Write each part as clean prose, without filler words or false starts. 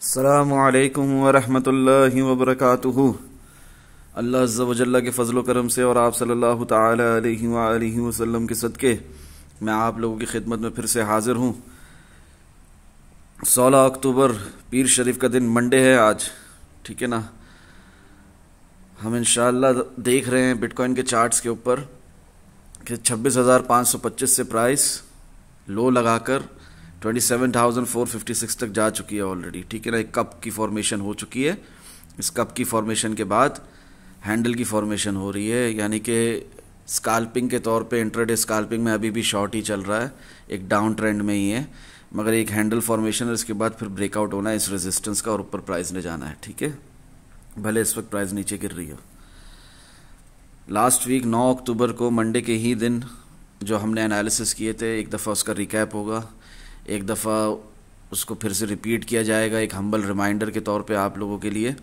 अस्सलामुअलैकुम वरहमतुल्लाहि वबरकातुहू। अल्लाह अज़्ज़ा व जल्ला के फ़ज़्ल व करम से और आप सल्लल्लाहु ताला अलैहि व आलिहि वसल्लम के सदके मैं आप लोगों की खिदमत में फिर से हाज़िर हूँ। 16 अक्टूबर पीर शरीफ का दिन मंडे है आज, ठीक है ना। हम इंशाअल्लाह देख रहे हैं बिटकॉइन के चार्ट्स के ऊपर कि 26,525 से प्राइस लो लगाकर 27,456 तक जा चुकी है ऑलरेडी, ठीक है ना। एक कप की फॉर्मेशन हो चुकी है। इस कप की फॉर्मेशन के बाद हैंडल की फॉर्मेशन हो रही है, यानी कि स्काल्पिंग के तौर पे इंट्राडे स्काल्पिंग में अभी भी शॉर्ट ही चल रहा है, एक डाउन ट्रेंड में ही है, मगर एक हैंडल फॉर्मेशन है। इसके बाद फिर ब्रेकआउट होना है इस रेजिस्टेंस का और ऊपर प्राइस ने जाना है, ठीक है, भले इस वक्त प्राइस नीचे गिर रही हो। लास्ट वीक 9 अक्टूबर को मंडे के ही दिन जो हमने एनालिसिस किए थे, एक दफ़ा उसका रिकैप होगा, एक दफ़ा उसको फिर से रिपीट किया जाएगा एक हम्बल रिमाइंडर के तौर पे आप लोगों के लिए।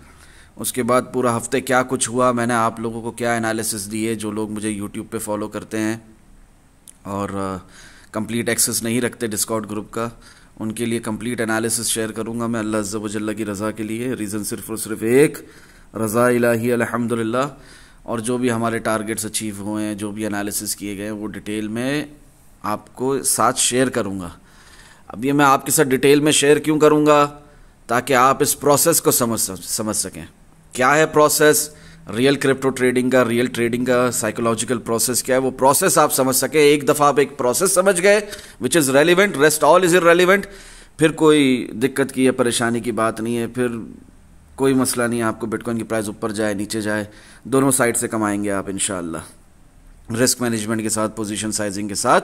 उसके बाद पूरा हफ्ते क्या कुछ हुआ, मैंने आप लोगों को क्या एनालिसिस दिए, जो लोग मुझे यूट्यूब पे फॉलो करते हैं और कंप्लीट एक्सेस नहीं रखते डिस्कॉर्ड ग्रुप का, उनके लिए कंप्लीट एनालिसिस शेयर करूंगा मैं अल्लाह अज़्ज़ा व जल्ला की रज़ा के लिए। रीज़न सिर्फ और सिर्फ एक, रज़ा इलाही अल्हम्दुलिल्लाह। और जो भी हमारे टारगेट्स अचीव हुए हैं, जो भी एनालिसिस किए गए हैं, वो डिटेल में आपको साथ शेयर करूँगा। अब ये मैं आपके साथ डिटेल में शेयर क्यों करूँगा, ताकि आप इस प्रोसेस को समझ सकें। क्या है प्रोसेस रियल क्रिप्टो ट्रेडिंग का, रियल ट्रेडिंग का साइकोलॉजिकल प्रोसेस क्या है, वो प्रोसेस आप समझ सके। एक दफ़ा आप एक प्रोसेस समझ गए which is relevant, rest all is irrelevant, फिर कोई दिक्कत की या परेशानी की बात नहीं है, फिर कोई मसला नहीं है। आपको बिटकॉइन की प्राइस ऊपर जाए नीचे जाए, दोनों साइड से कमाएंगे आप इंशाअल्लाह, रिस्क मैनेजमेंट के साथ, पोजीशन साइजिंग के साथ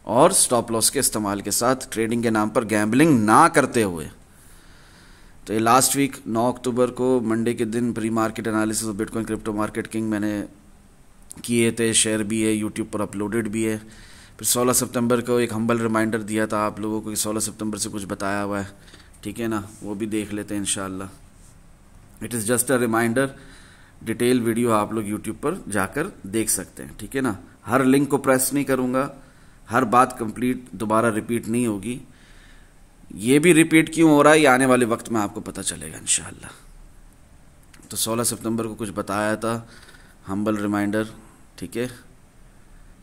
और स्टॉप लॉस के इस्तेमाल के साथ, ट्रेडिंग के नाम पर गैम्बलिंग ना करते हुए। तो ये लास्ट वीक 9 अक्टूबर को मंडे के दिन pre market analysis of bitcoin crypto market king मैंने किए थे, शेयर भी है, यूट्यूब पर अपलोडेड भी है। फिर 16 सितंबर को एक हम्बल रिमाइंडर दिया था आप लोगों को कि 16 सितंबर से कुछ बताया हुआ है, ठीक है ना, वो भी देख लेते हैं इंशाअल्लाह। It is just a reminder, detail video आप लोग यूट्यूब पर जाकर देख सकते हैं, ठीक है ना। हर लिंक को प्रेस नहीं करूँगा, हर बात कंप्लीट दोबारा रिपीट नहीं होगी। ये भी रिपीट क्यों हो रहा है ये आने वाले वक्त में आपको पता चलेगा इंशाअल्लाह। तो 16 सितंबर को कुछ बताया था हम्बल रिमाइंडर, ठीक है।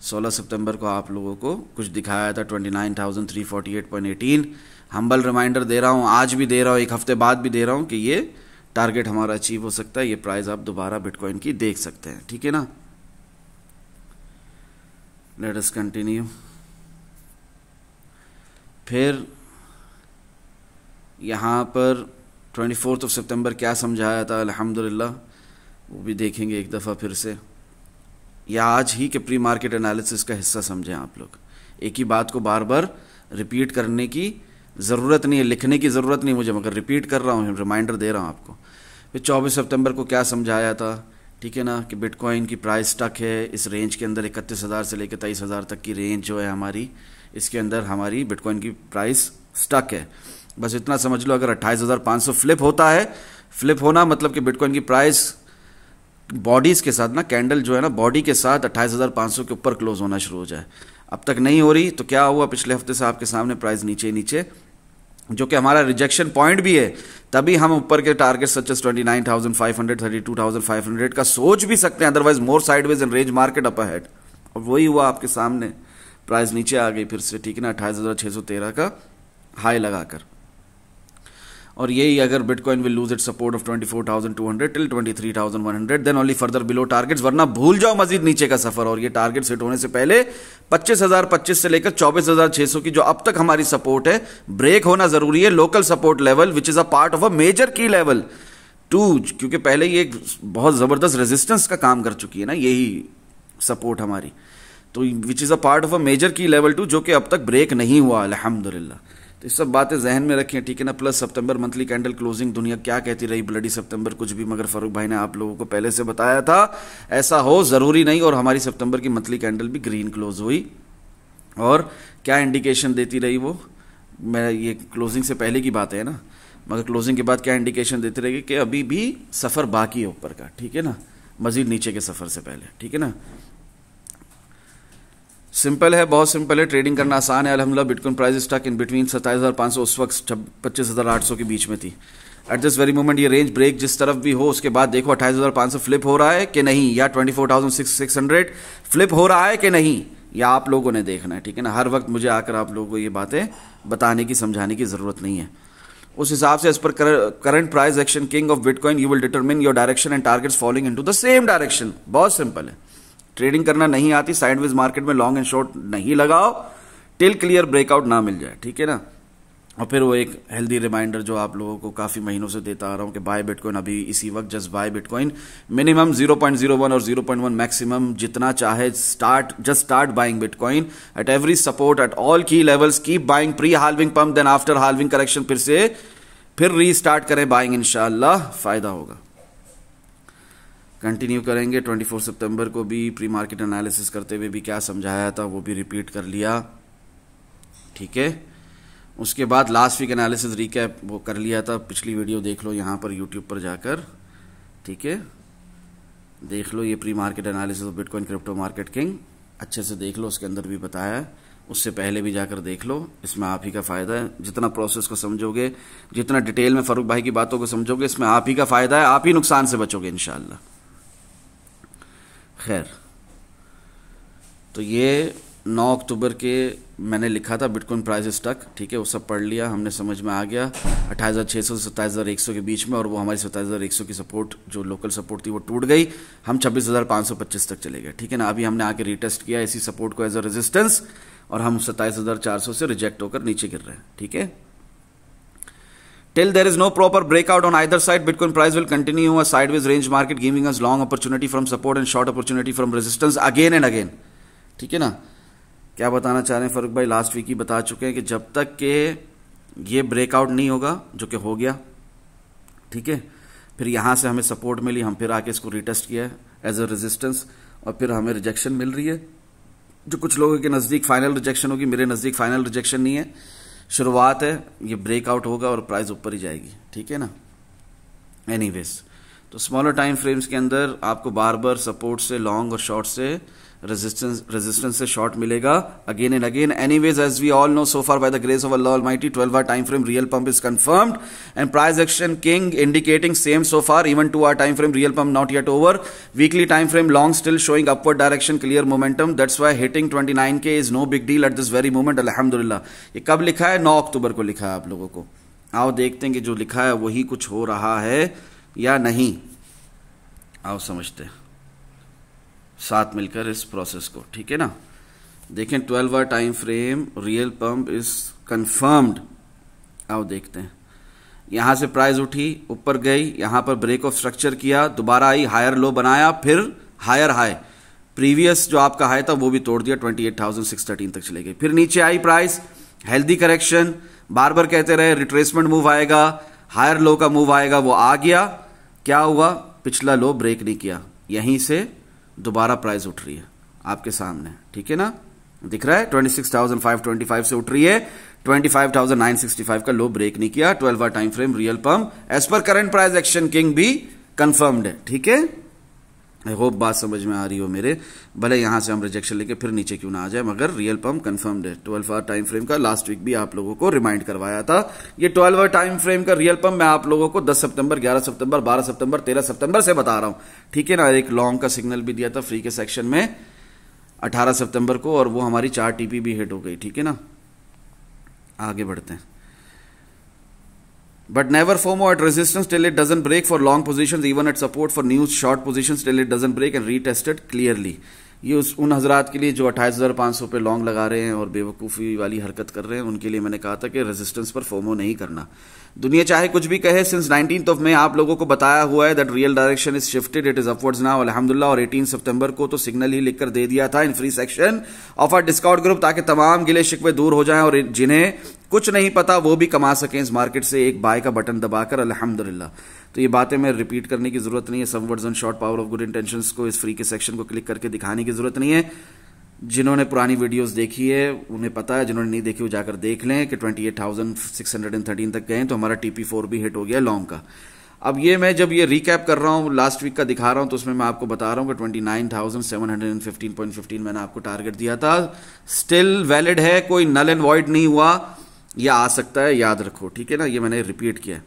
16 सितंबर को आप लोगों को कुछ दिखाया था 29,348.18 हम्बल रिमाइंडर दे रहा हूँ, आज भी दे रहा हूँ, एक हफ्ते बाद भी दे रहा हूँ कि ये टारगेट हमारा अचीव हो सकता है, ये प्राइस आप दोबारा बिटकॉइन की देख सकते हैं, ठीक है ना। Let us continue. फिर यहाँ पर 24 सितंबर क्या समझाया था अल्हम्दुलिल्लाह, वो भी देखेंगे एक दफ़ा फिर से, या आज ही के प्री मार्केट एनालिसिस का हिस्सा समझें आप लोग। एक ही बात को बार बार रिपीट करने की ज़रूरत नहीं है, लिखने की ज़रूरत नहीं मुझे, मगर रिपीट कर रहा हूँ, रिमाइंडर दे रहा हूँ आपको। फिर 24 सितंबर को क्या समझाया था, ठीक है ना, कि बिटकॉइन की प्राइस स्टक है इस रेंज के अंदर, 31,000 से लेकर 23,000 तक की रेंज जो है हमारी, इसके अंदर हमारी बिटकॉइन की प्राइस स्टक है। बस इतना समझ लो, अगर 28,500 फ्लिप होता है, फ्लिप होना मतलब कि बिटकॉइन की प्राइस बॉडीज़ के साथ ना, कैंडल जो है ना बॉडी के साथ 28,500 के ऊपर क्लोज होना शुरू हो जाए। अब तक नहीं हो रही तो क्या हुआ, पिछले हफ्ते से आपके सामने प्राइस नीचे नीचे, जो कि हमारा रिजेक्शन पॉइंट भी है, तभी हम ऊपर के टारगेट सच एस 29,500 32,500 का सोच भी सकते हैं, otherwise more sideways in range market up ahead. और वही हुआ आपके सामने, प्राइस नीचे आ गई फिर से, ठीक है ना, 28,613 का हाई लगाकर। और यही अगर bitcoin will lose its support of 24,200 till 23,100 then only further below targets, वरना भूल जाओ मजीद नीचे का सफर। और ये टारगेट सेट होने से पहले 25,025 से लेकर 24,600 की जो अब तक हमारी सपोर्ट है, ब्रेक होना जरूरी है। Local support level which is a part of a major key level 2, क्योंकि पहले ये एक बहुत जबरदस्त रेजिस्टेंस का काम कर चुकी है ना यही सपोर्ट हमारी, तो which is a part of a major key level 2, जो कि अब तक ब्रेक नहीं हुआ अल्हम्दुलिल्लाह। तो ये सब बातें जहन में रखें, ठीक है ना। प्लस सितंबर मंथली कैंडल क्लोजिंग दुनिया क्या कहती रही, ब्लडी सितंबर कुछ भी, मगर फारूक भाई ने आप लोगों को पहले से बताया था ऐसा हो ज़रूरी नहीं, और हमारी सितंबर की मंथली कैंडल भी ग्रीन क्लोज हुई। और क्या इंडिकेशन देती रही वो, मैं ये क्लोजिंग से पहले की बात है ना, मगर क्लोजिंग के बाद क्या इंडिकेशन देती रहेगी कि अभी भी सफ़र बाकी है ऊपर का, ठीक है ना, मजीद नीचे के सफ़र से पहले, ठीक है ना। सिंपल है, बहुत सिंपल है, ट्रेडिंग करना आसान है अल्हम्दुलिल्लाह। Bitcoin price stuck in between 27,500, उस वक्त 25,800 के बीच में थी। एट दिस वेरी मोमेंट ये रेंज ब्रेक जिस तरफ भी हो उसके बाद देखो 28,500 फ्लिप हो रहा है कि नहीं, या 24,600 फ्लिप हो रहा है कि नहीं, या आप लोगों ने देखना है, ठीक है ना। हर वक्त मुझे आकर आप लोगों को ये बातें बताने की, समझाने की जरूरत नहीं है। उस हिसाब से as per current price action king of bitcoin you will determine your direction and targets following into the same direction. बहुत सिंपल है, ट्रेडिंग करना नहीं आती, साइडवेज मार्केट में लॉन्ग एंड शॉर्ट नहीं लगाओ टिल क्लियर ब्रेकआउट ना मिल जाए, ठीक है ना। और फिर वो एक हेल्दी रिमाइंडर जो आप लोगों को काफी महीनों से देता आ रहा हूं कि बाय बिटकॉइन अभी इसी वक्त, जस्ट बाय बिटकॉइन, मिनिमम 0.01 और 0.1 मैक्सिमम जितना चाहे just start buying bitcoin at every support at all की levels, keep buying pre halving pump, then after halving correction फिर रीस्टार्ट करें बाइंग, इंशाल्लाह फायदा होगा। कंटिन्यू करेंगे 24 सितंबर को भी प्री मार्केट एनालिसिस करते हुए भी क्या समझाया था वो भी रिपीट कर लिया, ठीक है। उसके बाद लास्ट वीक एनालिसिस रिकैप वो कर लिया था, पिछली वीडियो देख लो यहाँ पर यूट्यूब पर जाकर, ठीक है, देख लो ये pre market analysis of bitcoin crypto market king, अच्छे से देख लो, उसके अंदर भी बताया है, उससे पहले भी जाकर देख लो, इसमें आप ही का फायदा है। जितना प्रोसेस को समझोगे, जितना डिटेल में फारूक भाई की बातों को समझोगे, इसमें आप ही का फायदा है, आप ही नुकसान से बचोगे इंशाल्लाह। खैर, तो ये 9 अक्टूबर के मैंने लिखा था बिटकॉइन प्राइस तक, ठीक है, वो सब पढ़ लिया हमने, समझ में आ गया 28,600 से 27,100 के बीच में, और वो हमारी 27,100 की सपोर्ट जो लोकल सपोर्ट थी वो टूट गई, हम 26,525 तक चले गए, ठीक है ना। अभी हमने आके रीटेस्ट किया इसी सपोर्ट को एज अ रेजिस्टेंस, और हम 27,400 से रिजेक्ट होकर नीचे गिर रहे हैं, ठीक है। Till there is no proper breakout on either side, Bitcoin price will continue a sideways range market, giving us long opportunity from support and short opportunity from resistance again and again, ठीक है ना। क्या बताना चाह रहे हैं फारूक भाई, last week ही बता चुके हैं कि जब तक के ये ब्रेकआउट नहीं होगा, जो कि हो गया, ठीक है, फिर यहां से हमें सपोर्ट मिली, हम फिर आके इसको रिटेस्ट किया एज अ रेजिस्टेंस, और फिर हमें रिजेक्शन मिल रही है, जो कुछ लोगों के नजदीक फाइनल रिजेक्शन होगी, मेरे नजदीक फाइनल रिजेक्शन नहीं है, शुरुआत है, ये ब्रेकआउट होगा और प्राइस ऊपर ही जाएगी, ठीक है ना। एनीवेज, तो स्मॉलर टाइम फ्रेम्स के अंदर आपको बार बार सपोर्ट से लॉन्ग और शॉर्ट से रेजिस्टेंस से शॉर्ट मिलेगा again and again. Anyways, as we all know, so far by the grace of Allah almighty 12 hour time frame real pump is confirmed and price action king indicating same so far, even 2 hour time frame real pump not yet over, weekly time frame long still showing upward direction, clear momentum, that's why hitting 29K is no big deal at this very moment, अल्हम्दुलिल्लाह। ये कब लिखा है? 9 अक्टूबर को लिखा है आप लोगों को। आओ देखते हैं कि जो लिखा है वही कुछ हो रहा है या नहीं, आओ समझते हैं साथ मिलकर इस प्रोसेस को, ठीक है ना। देखें 12 hour time frame real pump is confirmed, आओ देखते हैं। यहां से प्राइस उठी, ऊपर गई, यहां पर ब्रेक ऑफ स्ट्रक्चर किया, दोबारा आई, हायर लो बनाया, फिर हायर हाई, प्रीवियस जो आपका हाई था वो भी तोड़ दिया, 28,613 तक चले गई, फिर नीचे आई प्राइस, हेल्दी करेक्शन, बार बार कहते रहे रिट्रेसमेंट मूव आएगा, हायर लो का मूव आएगा, वो आ गया, क्या हुआ, पिछला लो ब्रेक नहीं किया, यहीं से दोबारा प्राइस उठ रही है आपके सामने, ठीक है ना, दिख रहा है 26,525 से उठ रही है, 25,965 का लो ब्रेक नहीं किया, 12 hour time frame real pump as per current price action king भी कंफर्म्ड है, ठीक है। आई होप बात समझ में आ रही हो मेरे, भले यहां से हम रिजेक्शन लेके फिर नीचे क्यों ना आ जाए, मगर रियल पंप कंफर्म्ड है 12 आवर टाइम फ्रेम का। लास्ट वीक भी आप लोगों को रिमाइंड करवाया था, ये 12 आवर टाइम फ्रेम का रियल पंप मैं आप लोगों को 10 सितंबर 11 सितंबर 12 सितंबर 13 सितंबर से बता रहा हूं, ठीक है ना। एक लॉन्ग का सिग्नल भी दिया था फ्री के सेक्शन में 18 सितंबर को, और वो हमारी 4 टीपी भी हिट हो गई, ठीक है ना। आगे बढ़ते हैं। But never FOMO at resistance till it doesn't break for long positions, even at support for new short positions till it doesn't break and retest it clearly. ये उन हजरात के लिए जो 28,500 पे लॉन्ग लगा रहे हैं और बेवकूफ़ी वाली हरकत कर रहे हैं, उनके लिए मैंने कहा था कि रेजिस्टेंस पर फोमो नहीं करना। दुनिया चाहे कुछ भी कहे, सिंस 19th ऑफ मई आप लोगों को बताया हुआ है that real direction is shifted, it is upwards now अल्हम्दुलिल्लाह। और 18 सितंबर को तो सिग्नल ही लिखकर दे दिया था in free section of our discount group, ताकि तमाम गिले शिकवे दूर हो जाएं और जिन्हें कुछ नहीं पता वो भी कमा सकें इस मार्केट से एक बाय का बटन दबाकर, अल्हम्दुलिल्लाह। तो ये बातें मैं रिपीट करने की जरूरत नहीं है, some words on short power of good intentions को इस फ्री के सेक्शन को क्लिक करके दिखाने की जरूरत नहीं है। जिन्होंने पुरानी वीडियोस देखी है उन्हें पता है, जिन्होंने नहीं देखी वो जाकर देख लें कि 28,613 तक गए तो हमारा TP4 भी हिट हो गया लॉन्ग का। अब ये मैं जब ये रिकैप कर रहा हूं, लास्ट वीक का दिखा रहा हूं, तो उसमें मैं आपको बता रहा हूं कि 29,715.15 मैंने आपको टारगेट दिया था, स्टिल वैलिड है, कोई नल एंड वॉइड नहीं हुआ, यह आ सकता है, याद रखो, ठीक है ना। ये मैंने रिपीट किया,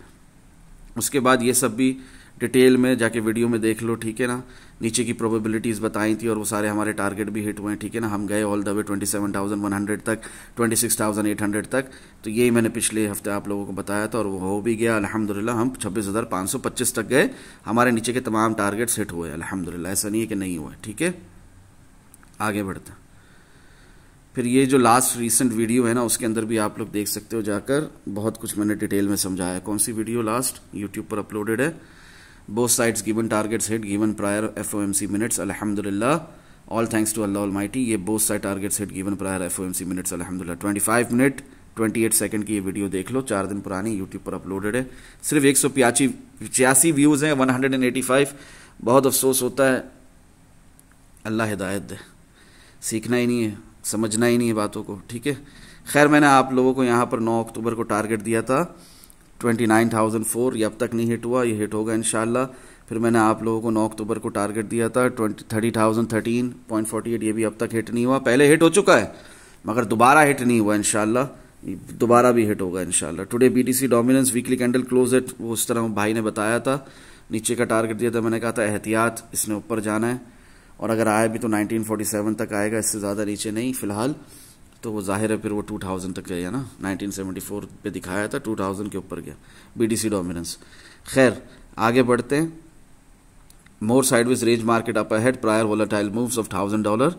उसके बाद ये सब भी डिटेल में जाके वीडियो में देख लो, ठीक है ना। नीचे की प्रोबेबिलिटीज़ बताई थी और वो सारे हमारे टारगेट भी हिट हुए हैं, ठीक है ना। हम गए ऑल द वे 27,100 तक, 26,800 तक। तो यही मैंने पिछले हफ्ते आप लोगों को बताया था और वो हो भी गया अल्हम्दुलिल्लाह। हम 26,525 तक गए, हमारे नीचे के तमाम टारगेट्स हिट हुए अल्हम्दुलिल्लाह, ऐसा नहीं है कि नहीं हुए, ठीक है। आगे बढ़ते हैं। फिर ये जो लास्ट रीसेंट वीडियो है ना, उसके अंदर भी आप लोग देख सकते हो जाकर, बहुत कुछ मैंने डिटेल में समझाया। कौन सी वीडियो लास्ट यूट्यूब पर अपलोडेड है? Both sides given targets hit given prior FOMC minutes अल्हम्दुलिल्लाह, all thanks to Allah almighty. ये both side targets hit given prior FOMC minutes अल्हम्दुलिल्लाह। 25 मिनट 28 सेकंड की ये वीडियो देख लो, 4 दिन पुरानी, यूट्यूब पर अपलोडेड है। सिर्फ 185 व्यूज़ हैं, 185। बहुत अफसोस होता है, अल्लाह हिदायत दे। सीखना ही नहीं है, समझना ही नहीं है बातों को, ठीक है। खैर, मैंने आप लोगों को यहाँ पर 9 अक्टूबर को टारगेट दिया था 29,004, ये अब तक नहीं हिट हुआ, ये हिट होगा इंशाल्लाह। फिर मैंने आप लोगों को 9 अक्टूबर को टारगेट दिया था 30,013.48, ये भी अब तक हिट नहीं हुआ। पहले हिट हो चुका है मगर दोबारा हिट नहीं हुआ, इंशाल्लाह दोबारा भी हिट होगा इंशाल्लाह। Today BTC dominance weekly candle close eight, वो उस तरह भाई ने बताया था। नीचे का टारगेट दिया था, मैंने कहा था एहतियात, इसने ऊपर जाना है और अगर आया भी तो 1947 तक आएगा, इससे ज़्यादा नीचे नहीं फिलहाल। तो वो जाहिर है फिर वो 2000 तक गया ना, 1974 पे दिखाया था, 2000 के ऊपर गया BTC डोमिनेंस। खैर आगे बढ़ते हैं। More sideways range market up ahead, prior volatile moves of $1,000,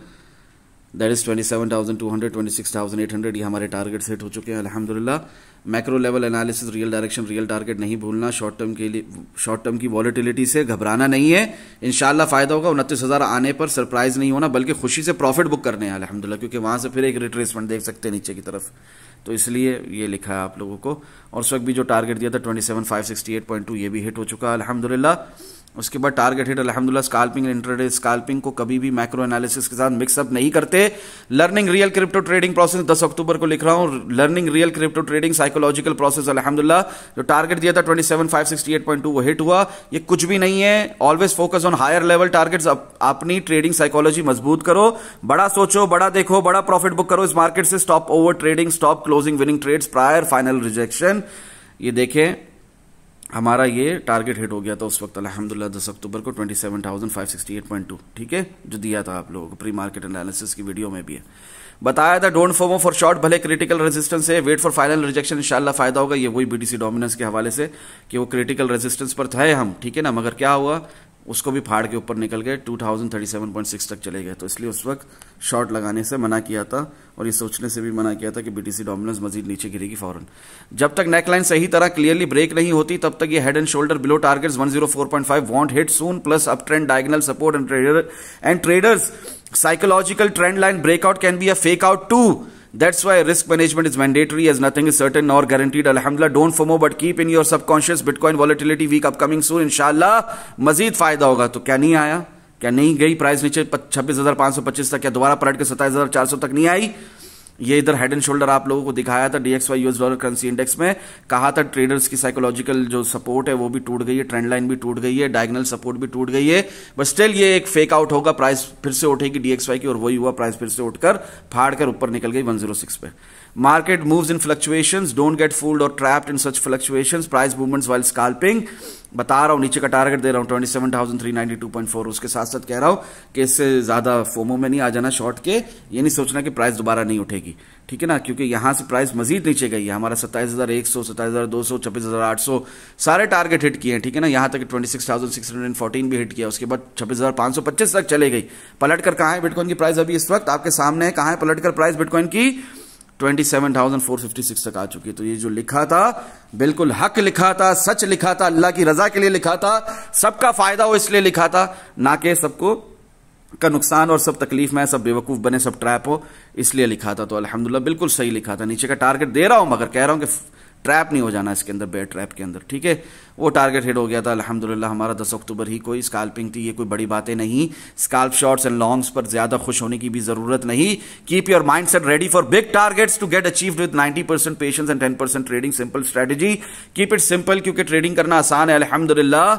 that is 27,200, 26,800, ये हमारे टारगेट्स हिट हो चुके हैं अल्हम्दुलिल्लाह। Macro level analysis, real direction, real target नहीं भूलना। शॉर्ट टर्म की वॉलेटिलिटी से घबराना नहीं है, इंशाल्लाह फायदा होगा। 29,000 आने पर सरप्राइज नहीं होना, बल्कि खुशी से प्रॉफिट बुक करने हैं अल्हम्दुलिल्लाह, क्योंकि वहां से फिर एक रिट्रेसमेंट देख सकते हैं नीचे की तरफ, तो इसलिए ये लिखा है आप लोगों को। और उस वक्त भी जो टारगेट दिया था 27,568.2, ये भी हिट हो चुका है अल्हम्दुलिल्लाह। उसके बाद टारगेट हिट अल्हम्दुलिल्लाह। स्काल्पिंग एंड इंट्राडे, स्काल्पिंग को कभी भी मैक्रो एनालिसिस के साथ मिक्सअप नहीं करते। Learning real crypto trading process 10 अक्टूबर को लिख रहा हूं, learning real crypto trading psychological process अल्हम्दुलिल्लाह। जो टारगेट दिया था 27,568.2 वो हिट हुआ, ये कुछ भी नहीं है। Always focus on higher level targets, अपनी ट्रेडिंग साइकोलॉजी मजबूत करो, बड़ा सोचो, बड़ा देखो, बड़ा प्रॉफिट बुक करो इस मार्केट से। Stop over trading, stop closing winning trades prior final rejection. ये देखें हमारा ये टारगेट हिट हो गया था उस वक्त अल्हम्दुलिल्लाह 10 अक्टूबर को 27,568.2, ठीक है, जो दिया था आप लोगों को प्री मार्केट एनालिसिस की वीडियो में भी है बताया था। डोंट फोमो फॉर शॉर्ट, भले क्रिटिकल रेजिस्टेंस है, वेट फॉर फाइनल रिजेक्शन, इंशाल्लाह फायदा होगा। ये वही BTC डोमिनेंस के हवाले से कि वो क्रिटिकल रेजिस्टेंस पर थे हम, ठीक है ना, मगर क्या हुआ, उसको भी फाड़ के ऊपर निकल गए, 2037.6 तक चले गए। तो इसलिए उस वक्त शॉर्ट लगाने से मना किया था और ये सोचने से भी मना किया था कि BTC डोमिनेंस मजीद नीचे गिरेगी फौरन। जब तक नेकलाइन सही तरह क्लियरली ब्रेक नहीं होती तब तक ये head and shoulder below targets 104.5 want hit soon, plus up trend diagonal support and traders psychological trend line breakout can be a fake out too. That's why risk management is mandatory, as nothing is certain nor guaranteed. Alhamdulillah, don't FOMO, but keep in your subconscious Bitcoin volatility week upcoming soon. Inshallah, मजीद फायदा होगा। तो क्या नहीं आया, क्या नहीं गई price नीचे 26,525 तक, क्या दोबारा पलट के 27,400 तक नहीं आई? ये इधर हेड एंड शोल्डर आप लोगों को दिखाया था DXY US dollar currency index में, कहा था ट्रेडर्स की साइकोलॉजिकल जो सपोर्ट है वो भी टूट गई है, ट्रेंड लाइन भी टूट गई है, डायगोनल सपोर्ट भी टूट गई है, बट स्टिल ये एक फेक आउट होगा, प्राइस फिर से उठेगी DXY की, और वही हुआ, प्राइस फिर से उठकर फाड़ कर ऊपर निकल गई 106 पे। Market moves in fluctuations, don't get fooled और trapped in such fluctuations, price movements while scalping. बता रहा हूं, नीचे का टारगेट दे रहा हूं 27,392.4, उसके साथ साथ कह रहा हूं कि इससे ज्यादा फोमो में नहीं आ जाना शॉर्ट के, ये नहीं सोचना कि प्राइस दोबारा नहीं उठेगी, ठीक है ना, क्योंकि यहां से प्राइस मजीद नीचे गई है। हमारा 27,100, 27,200, 26,800 सारे टारगेट हिट किए हैं, ठीक है ना, यहां तक 26,614 भी हिट किया, उसके बाद 26,525 तक चले गई। पलट कर कहां है बिटकॉइन की प्राइस अभी इस वक्त आपके सामने है, कहां है पलट कर प्राइस बिटकॉइन की, 27,456 तक आ चुकी है। तो ये जो लिखा था बिल्कुल हक लिखा था, सच लिखा था, अल्लाह की रजा के लिए लिखा था, सबका फायदा हो इसलिए लिखा था, ना कि सबको का नुकसान और सब तकलीफ में, सब बेवकूफ बने, सब ट्रैप हो, इसलिए लिखा था। तो अल्हम्दुलिल्लाह बिल्कुल सही लिखा था। नीचे का टारगेट दे रहा हूं मगर कह रहा हूं कि ट्रैप नहीं हो जाना इसके अंदर, बेयर ट्रैप के अंदर, ठीक है। वो टारगेट हिट हो गया था अल्हम्दुलिल्लाह हमारा 10 अक्टूबर ही। कोई स्कैल्पिंग थी, ये कोई बड़ी बातें नहीं। स्कैल्प शॉर्ट्स एंड लॉन्ग्स पर ज्यादा खुश होने की भी जरूरत नहीं। Keep your mind set ready for big targets to get achieved with 90% patience and 10% trading. Simple strategy, keep it simple, क्योंकि ट्रेडिंग करना आसान है अल्हम्दुलिल्लाह।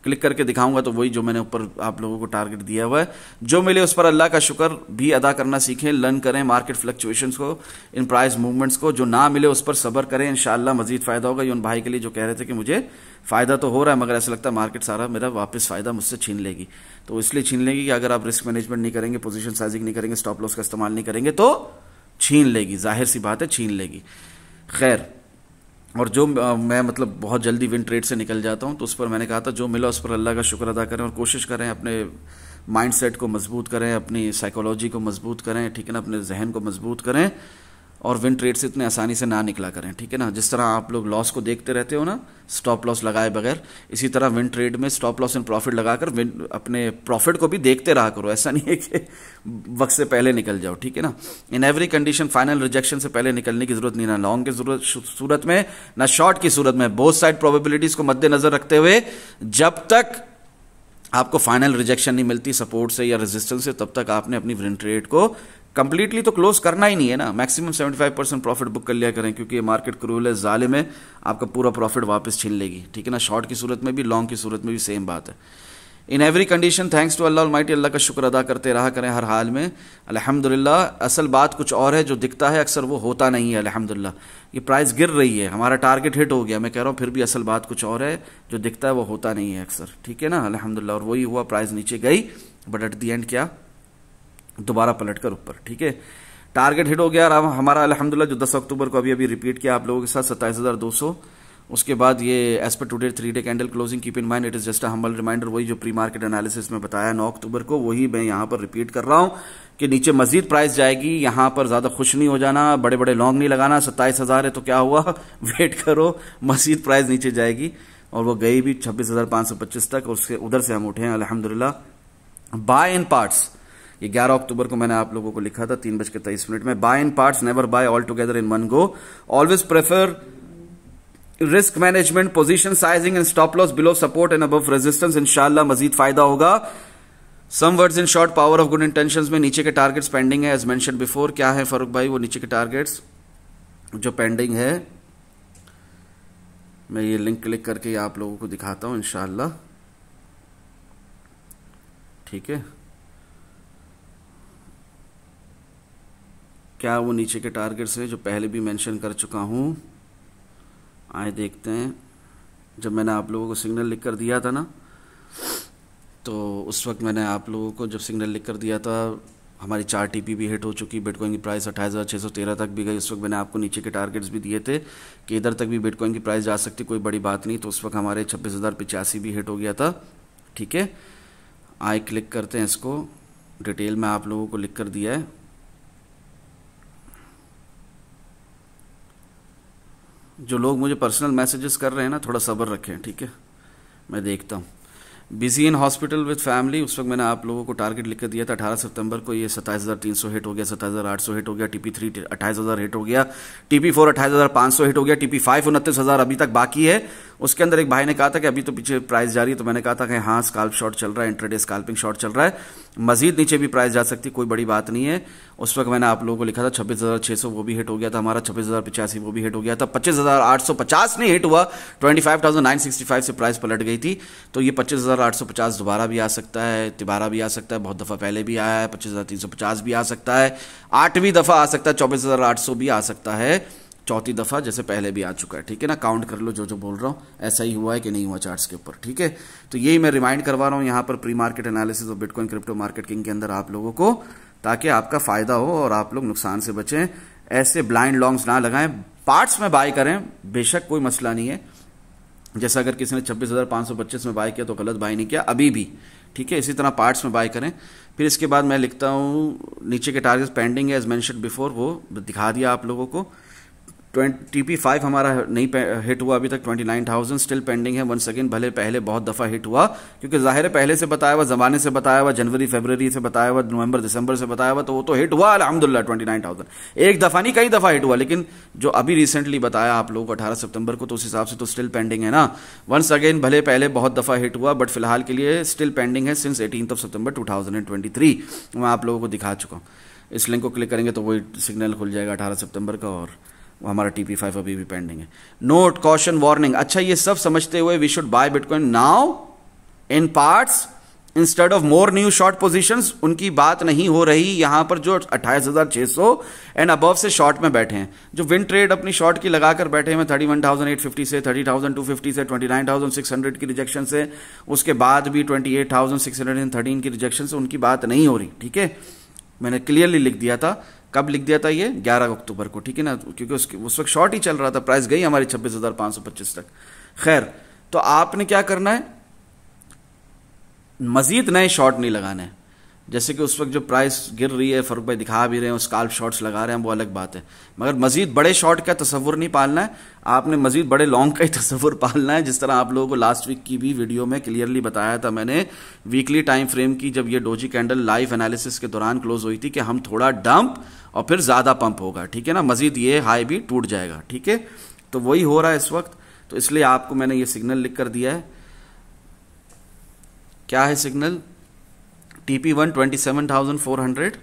क्लिक करके दिखाऊंगा तो वही जो मैंने ऊपर आप लोगों को टारगेट दिया हुआ है। जो मिले उस पर अल्लाह का शुक्र भी अदा करना सीखें, लर्न करें मार्केट फ्लक्चुएशंस को, इन प्राइस मूवमेंट्स को। जो ना मिले उस पर सब्र करें, इंशाल्लाह मजीद फ़ायदा होगा। ये उन भाई के लिए जो कह रहे थे कि मुझे फ़ायदा तो हो रहा है मगर ऐसा लगता है मार्केट सारा मेरा वापस फ़ायदा मुझसे छीन लेगी। तो इसलिए छीन लेगी कि अगर आप रिस्क मैनेजमेंट नहीं करेंगे, पोजीशन साइजिंग नहीं करेंगे, स्टॉप लॉस का इस्तेमाल नहीं करेंगे तो छीन लेगी, जाहिर सी बात है छीन लेगी। खैर, और जो मैं मतलब बहुत जल्दी विन ट्रेड से निकल जाता हूं, तो उस पर मैंने कहा था जो मिला उस पर अल्लाह का शुक्र अदा करें और कोशिश करें अपने माइंडसेट को मजबूत करें, अपनी साइकोलॉजी को मजबूत करें, ठीक है ना, अपने जहन को मजबूत करें और विन ट्रेड से इतने आसानी से ना निकला करें, ठीक है ना। जिस तरह आप लोग लॉस को देखते रहते हो ना स्टॉप लॉस लगाए बगैर, इसी तरह विन ट्रेड में स्टॉप लॉस एंड प्रॉफिट लगाकर अपने प्रॉफिट को भी देखते रहा करो। ऐसा नहीं है कि वक्त से पहले निकल जाओ, ठीक है ना। इन एवरी कंडीशन फाइनल रिजेक्शन से पहले निकलने की जरूरत नहीं, ना लॉन्ग की सूरत में ना शॉर्ट की सूरत में। बोथ साइड प्रोबेबिलिटीज को मद्देनजर रखते हुए जब तक आपको फाइनल रिजेक्शन नहीं मिलती सपोर्ट से या रेजिस्टेंस से, तब तक आपने अपनी विन ट्रेड को कंप्लीटली तो क्लोज करना ही नहीं है ना। मैक्सिमम 75% प्रॉफिट बुक कर लिया करें, क्योंकि ये मार्केट क्रूल है, जालिम है, आपका पूरा प्रॉफिट वापस छीन लेगी, ठीक है ना। शॉर्ट की सूरत में भी, लॉन्ग की सूरत में भी सेम बात है। In every condition thanks to Allah almighty, अल्लाह का शुक्र अदा करते रहा करें हर हाल में, अल्हम्दुलिल्लाह। असल बात कुछ और है, जो दिखता है अक्सर वो होता नहीं है। अल्हम्दुलिल्लाह ये प्राइस गिर रही है, हमारा टारगेट हिट हो गया, मैं कह रहा हूँ फिर भी असल बात कुछ और है, जो दिखता है वो होता नहीं है अक्सर, ठीक है ना। अल्हम्दुलिल्लाह, और वही हुआ, प्राइस नीचे गई बट एट दी एंड क्या, दोबारा पलट कर ऊपर, ठीक है। टारगेट हिट हो गया और हमारा अल्हम्दुलिल्लाह जो 10 अक्टूबर को अभी रिपीट किया आप लोगों के साथ 27,200। उसके बाद ये एज पर today 3 day candle closing, keep in mind it is just a humble reminder. वही जो प्री मार्केट एनालिसिस में बताया 9 अक्टूबर को, वही मैं यहां पर रिपीट कर रहा हूं कि नीचे मजीद प्राइस जाएगी, यहां पर ज्यादा खुश नहीं हो जाना, बड़े बड़े लॉन्ग नहीं लगाना। 27,000 है तो क्या हुआ, वेट करो, मजीद प्राइस नीचे जाएगी। और वो गई भी 26,525 तक, उसके उधर से हम उठे हैं अल्हम्दुलिल्लाह। बाय इन पार्ट्स, ये 11 अक्टूबर को मैंने आप लोगों को लिखा था 3:23 में। Buy in parts, never buy all together in one go, always prefer risk management, position sizing and stop loss below support and above resistance. इंशाल्लाह मजीद फायदा होगा। Some words in short, power of good intentions में नीचे के targets pending है as mention before. क्या है फारूक भाई वो नीचे के टारगेट्स जो पेंडिंग है, मैं ये लिंक क्लिक करके आप लोगों को दिखाता हूं इंशाल्लाह, ठीक है। क्या वो नीचे के टारगेट्स है जो पहले भी मेंशन कर चुका हूं, आए देखते हैं। जब मैंने आप लोगों को सिग्नल लिख कर दिया था ना, तो उस वक्त मैंने आप लोगों को जब सिग्नल लिख कर दिया था, हमारी 4 टीपी भी हिट हो चुकी, बिटकॉइन की प्राइस 28,613 तक भी गई। उस वक्त मैंने आपको नीचे के टारगेट्स भी दिए थे कि इधर तक भी बिटकॉइन की प्राइस जा सकती, कोई बड़ी बात नहीं। तो उस वक्त हमारे 26,085 भी हिट हो गया था, ठीक है। आए क्लिक करते हैं इसको, डिटेल में आप लोगों को लिख कर दिया है। जो लोग मुझे पर्सनल मैसेजेस कर रहे हैं ना, थोड़ा सब्र रखें, ठीक है, मैं देखता हूँ। Busy in hospital with family, उस वक्त मैंने आप लोगों को टारगेट लिख कर दिया था 18 सितंबर को, ये 27,300 हिट हो गया, 27,800 हिट हो गया, TP3 28,000 हिट हो गया, TP4 28,500 हिट हो गया, TP5 29,000 अभी तक बाकी है। उसके अंदर एक भाई ने कहा था कि अभी तो पीछे प्राइस जा रही है, तो मैंने कहा था कि हाँ स्काल्प शॉर्ट चल रहा है, इंट्राडे स्काल्पिंग शॉर्ट चल रहा है, मजीद नीचे भी प्राइस जा सकती है, कोई बड़ी बात नहीं है। उस वक्त मैंने आप लोगों को लिखा था 26,600, वो भी हिट हो गया था हमारा, 26,085 वो भी हिट हो गया था, 25,850 नहीं हिट हुआ, 25,965 से प्राइस पलट गई थी। तो ये 25,850 दोबारा भी आ सकता है, तिबारा भी आ सकता है, बहुत दफ़ा पहले भी आया है, 25,350 भी आ सकता है, 8वीं दफ़ा आ सकता है, 24,800 भी आ सकता है, 4थी दफ़ा जैसे पहले भी आ चुका है, ठीक है ना। काउंट कर लो जो जो बोल रहा हूँ, ऐसा ही हुआ है कि नहीं हुआ चार्ट्स के ऊपर, ठीक है। तो यही मैं रिमाइंड करवा रहा हूँ यहाँ पर प्री मार्केट एनालिसिस और बिटकॉइन क्रिप्टो मार्केट किंग के अंदर आप लोगों को, ताकि आपका फायदा हो और आप लोग नुकसान से बचें। ऐसे ब्लाइंड लॉन्ग्स ना लगाएं, पार्ट्स में बाय करें, बेशक कोई मसला नहीं है। जैसा अगर किसी ने 26,525 में बाय किया तो गलत बाय नहीं किया अभी भी, ठीक है। इसी तरह पार्ट्स में बाय करें। फिर इसके बाद मैं लिखता हूँ नीचे के टारगेट्स पेंडिंग है एज मेंशन्ड बिफोर, वो दिखा दिया आप लोगों को। TP5 हमारा नहीं हिट हुआ अभी तक, 29,000 स्टिल पेंडिंग है। वंस अगेन भले पहले बहुत दफ़ा हिट हुआ, क्योंकि जाहिर है पहले से बताया हुआ, ज़माने से बताया हुआ, जनवरी फरवरी से बताया हुआ, नवंबर दिसंबर से बताया हुआ, तो वो तो हिट हुआ अल्हम्दुलिल्लाह 29,000। एक दफ़ा नहीं कई दफ़ा हिट हुआ, लेकिन जो अभी रिसेंटली बताया आप लोगों को 18 सितंबर को, तो उस हिसाब से तो स्टिल पेंडिंग है ना। वंस अगेन भले पहले बहुत दफ़ा हिट हुआ, बट फिलहाल के लिए स्टिल पेंडिंग है सिंस 18 सितंबर 2023। मैं आप लोगों को दिखा चुका हूँ। इस लिंक को क्लिक करेंगे तो वही सिग्नल खुल जाएगा 18 सितंबर का, और हमारा TP5 अभी भी पेंडिंग है। Note, caution, warning. अच्छा, ये सब समझते हुए we should buy bitcoin now in parts instead of more new short positions, उनकी बात नहीं हो रही यहां पर जो 28,600 एंड अबव से शॉर्ट में बैठे हैं, जो विन ट्रेड अपनी शॉर्ट की लगाकर बैठे हैं 31,850 से, 30,250 से, 29,600 की रिजेक्शन से, उसके बाद भी 28,613 की रिजेक्शन से, उनकी बात नहीं हो रही। ठीक है, मैंने क्लियरली लिख दिया था। कब लिख दिया था ये? 11 अक्टूबर को। ठीक है ना, क्योंकि उस वक्त शॉर्ट ही चल रहा था, प्राइस गई हमारी 26,525 तक। खैर, तो आपने क्या करना है, मजीद नए शॉर्ट नहीं लगाने। जैसे कि उस वक्त जो प्राइस गिर रही है, फरूक भाई दिखा भी रहे हैं, स्काल्प शॉर्ट्स लगा रहे हैं, वो अलग बात है, मगर मजीद बड़े शॉर्ट का तसव्वुर नहीं पालना है आपने, मजीद बड़े लॉन्ग का ही तसव्वुर पालना है। जिस तरह आप लोगों को लास्ट वीक की भी वीडियो में क्लियरली बताया था मैंने, वीकली टाइम फ्रेम की, जब ये डोजी कैंडल लाइव एनालिसिस के दौरान क्लोज हुई थी, कि हम थोड़ा डंप और फिर ज्यादा पंप होगा। ठीक है ना, मजीद ये हाई भी टूट जाएगा। ठीक है, तो वही हो रहा है इस वक्त। तो इसलिए आपको मैंने ये सिग्नल लिख कर दिया है। क्या है signal? TP1 27,400,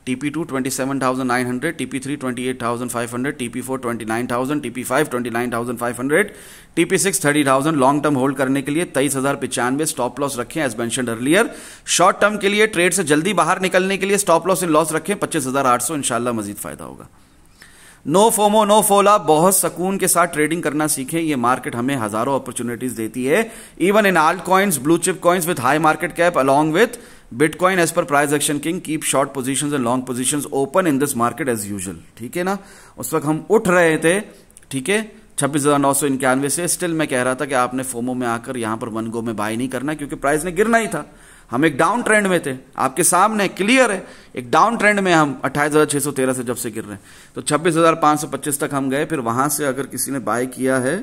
TP2 27,900, TP3 28,500, TP4 29,000, TP5 29,500, TP6 30,000। Long term hold करने के लिए 23,095 स्टॉप लॉस रखें as mentioned earlier. Short term के लिए ट्रेड से जल्दी बाहर निकलने के लिए स्टॉप लॉस इन लॉस रखें 25,800। इंशाल्लाह मजीद फायदा होगा। नो फोमो नो फोला, बहुत सुकून के साथ ट्रेडिंग करना सीखें। ये मार्केट हमें हजारों अपॉर्चुनिटीज देती है, even in alt coins, blue chip coins with high market cap along with bitcoin as per price action king. Keep short positions and long positions open in this market as usual. ठीक है ना, उस वक्त हम उठ रहे थे। ठीक है, 26,991 से। स्टिल मैं कह रहा था कि आपने फोमो में आकर यहां पर वन गो में बाय नहीं करना, क्योंकि प्राइस ने गिरना ही था। हम एक डाउन ट्रेंड में थे, आपके सामने क्लियर है, एक डाउन ट्रेंड में हम 28,613 से जब से गिर रहे हैं, तो 26,525 तक हम गए। फिर वहां से अगर किसी ने बाय किया है,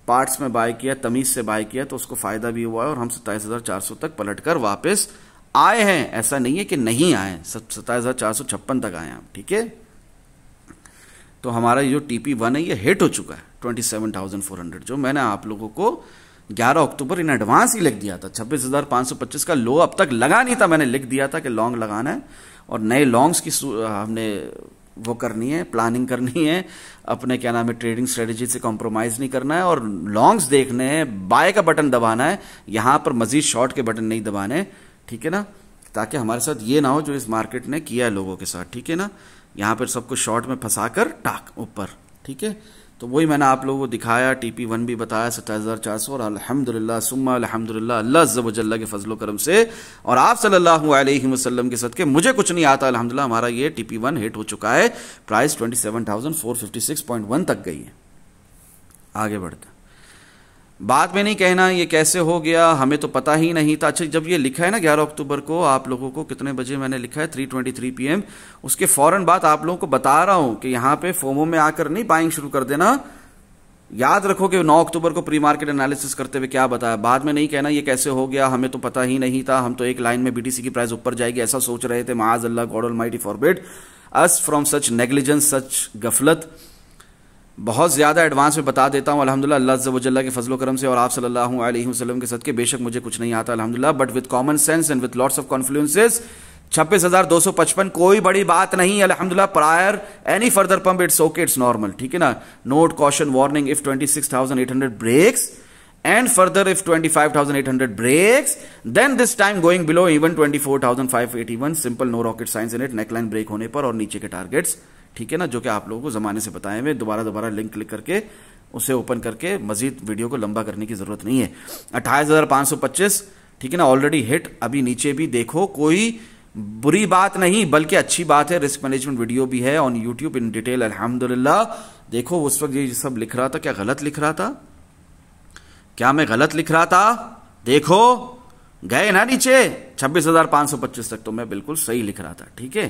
पार्ट्स में बाय किया, तमीज से बाय किया, तो उसको फायदा भी हुआ है, और हम 27,400 तक पलटकर वापस आए हैं। ऐसा नहीं है कि नहीं आए, 27,456 तक आए हम। ठीक है, तो हमारा जो TP1 है ये हिट हो चुका है 27,400, जो मैंने आप लोगों को 11 अक्टूबर इन एडवांस ही लिख दिया था। 26,525 का लो अब तक लगा नहीं था, मैंने लिख दिया था कि लॉन्ग लगाना है, और नए लॉन्ग्स की हमने वो करनी है, प्लानिंग करनी है, अपने क्या नाम है ट्रेडिंग स्ट्रेटेजी से कॉम्प्रोमाइज नहीं करना है, और लॉन्ग्स देखने हैं, बाय का बटन दबाना है, यहां पर मजीद शॉर्ट के बटन नहीं दबाने। ठीक है ना, ताकि हमारे साथ ये ना हो जो इस मार्केट ने किया है लोगों के साथ। ठीक है ना, यहां पर सबको शॉर्ट में फंसाकर टाक ऊपर। ठीक है, तो वही मैंने आप लोगों को दिखाया, TP1 भी बताया 27,400, और अल्हम्दुलिल्लाह सुम्मा अल्हम्दुलिल्लाह, अल्लाह अज़्ज़ व जल्ल के फजलो करम से और आप सल्लल्लाहु अलैहि वसल्लम के सदके, मुझे कुछ नहीं आता अल्हम्दुलिल्लाह, हमारा ये TP1 हिट हो चुका है। प्राइस 27,456.1 तक गई है। आगे बढ़ते, बाद में नहीं कहना ये कैसे हो गया, हमें तो पता ही नहीं था। अच्छा, जब ये लिखा है ना 11 अक्टूबर को आप लोगों को, कितने बजे मैंने लिखा है? 3:23 PM। उसके फौरन बाद आप लोगों को बता रहा हूं कि यहां पे फोमो में आकर नहीं बाइंग शुरू कर देना। याद रखो कि 9 अक्टूबर को प्री मार्केट एनालिसिस करते हुए क्या बताया। बाद में नहीं कहना ये कैसे हो गया, हमें तो पता ही नहीं था, हम तो एक लाइन में BTC की प्राइस ऊपर जाएगी ऐसा सोच रहे थे। माअज़ अल्लाह, God almighty forbid us from such negligence, such गफलत। बहुत ज्यादा एडवांस में बता देता हूं अल्हम्दुलिल्लाह, अल्लाह अज़्ज़ व जल्ल के फजलो करम से और आप सल्लल्लाहु अलैहि वसल्लम के सदके, बेशक मुझे कुछ नहीं आता अल्हम्दुलिल्लाह, but with common sense and with lots of confluences 26,255 कोई बड़ी बात नहीं अल्हम्दुलिल्लाह। Prior any further pump it's okay, it's normal. ठीक है ना, note caution warning if 26,800 breaks and further if 25,800 breaks, then this time going below even 24,581, simple, no rocket science in it, neckline break होने पर और नीचे के targets. ठीक है ना, जो कि आप लोगों को जमाने से बताए हुए, दोबारा लिंक क्लिक करके उसे ओपन करके मजीद वीडियो को लंबा करने की जरूरत नहीं है। 28,525, ठीक है ना, ऑलरेडी हिट। अभी नीचे भी देखो, कोई बुरी बात नहीं बल्कि अच्छी बात है। रिस्क मैनेजमेंट वीडियो भी है ऑन यूट्यूब इन डिटेल अल्हम्दुलिल्लाह। देखो उस वक्त ये सब लिख रहा था, क्या गलत लिख रहा था? क्या मैं गलत लिख रहा था? देखो गए ना नीचे 26,525 तक, तो मैं बिल्कुल सही लिख रहा था। ठीक है,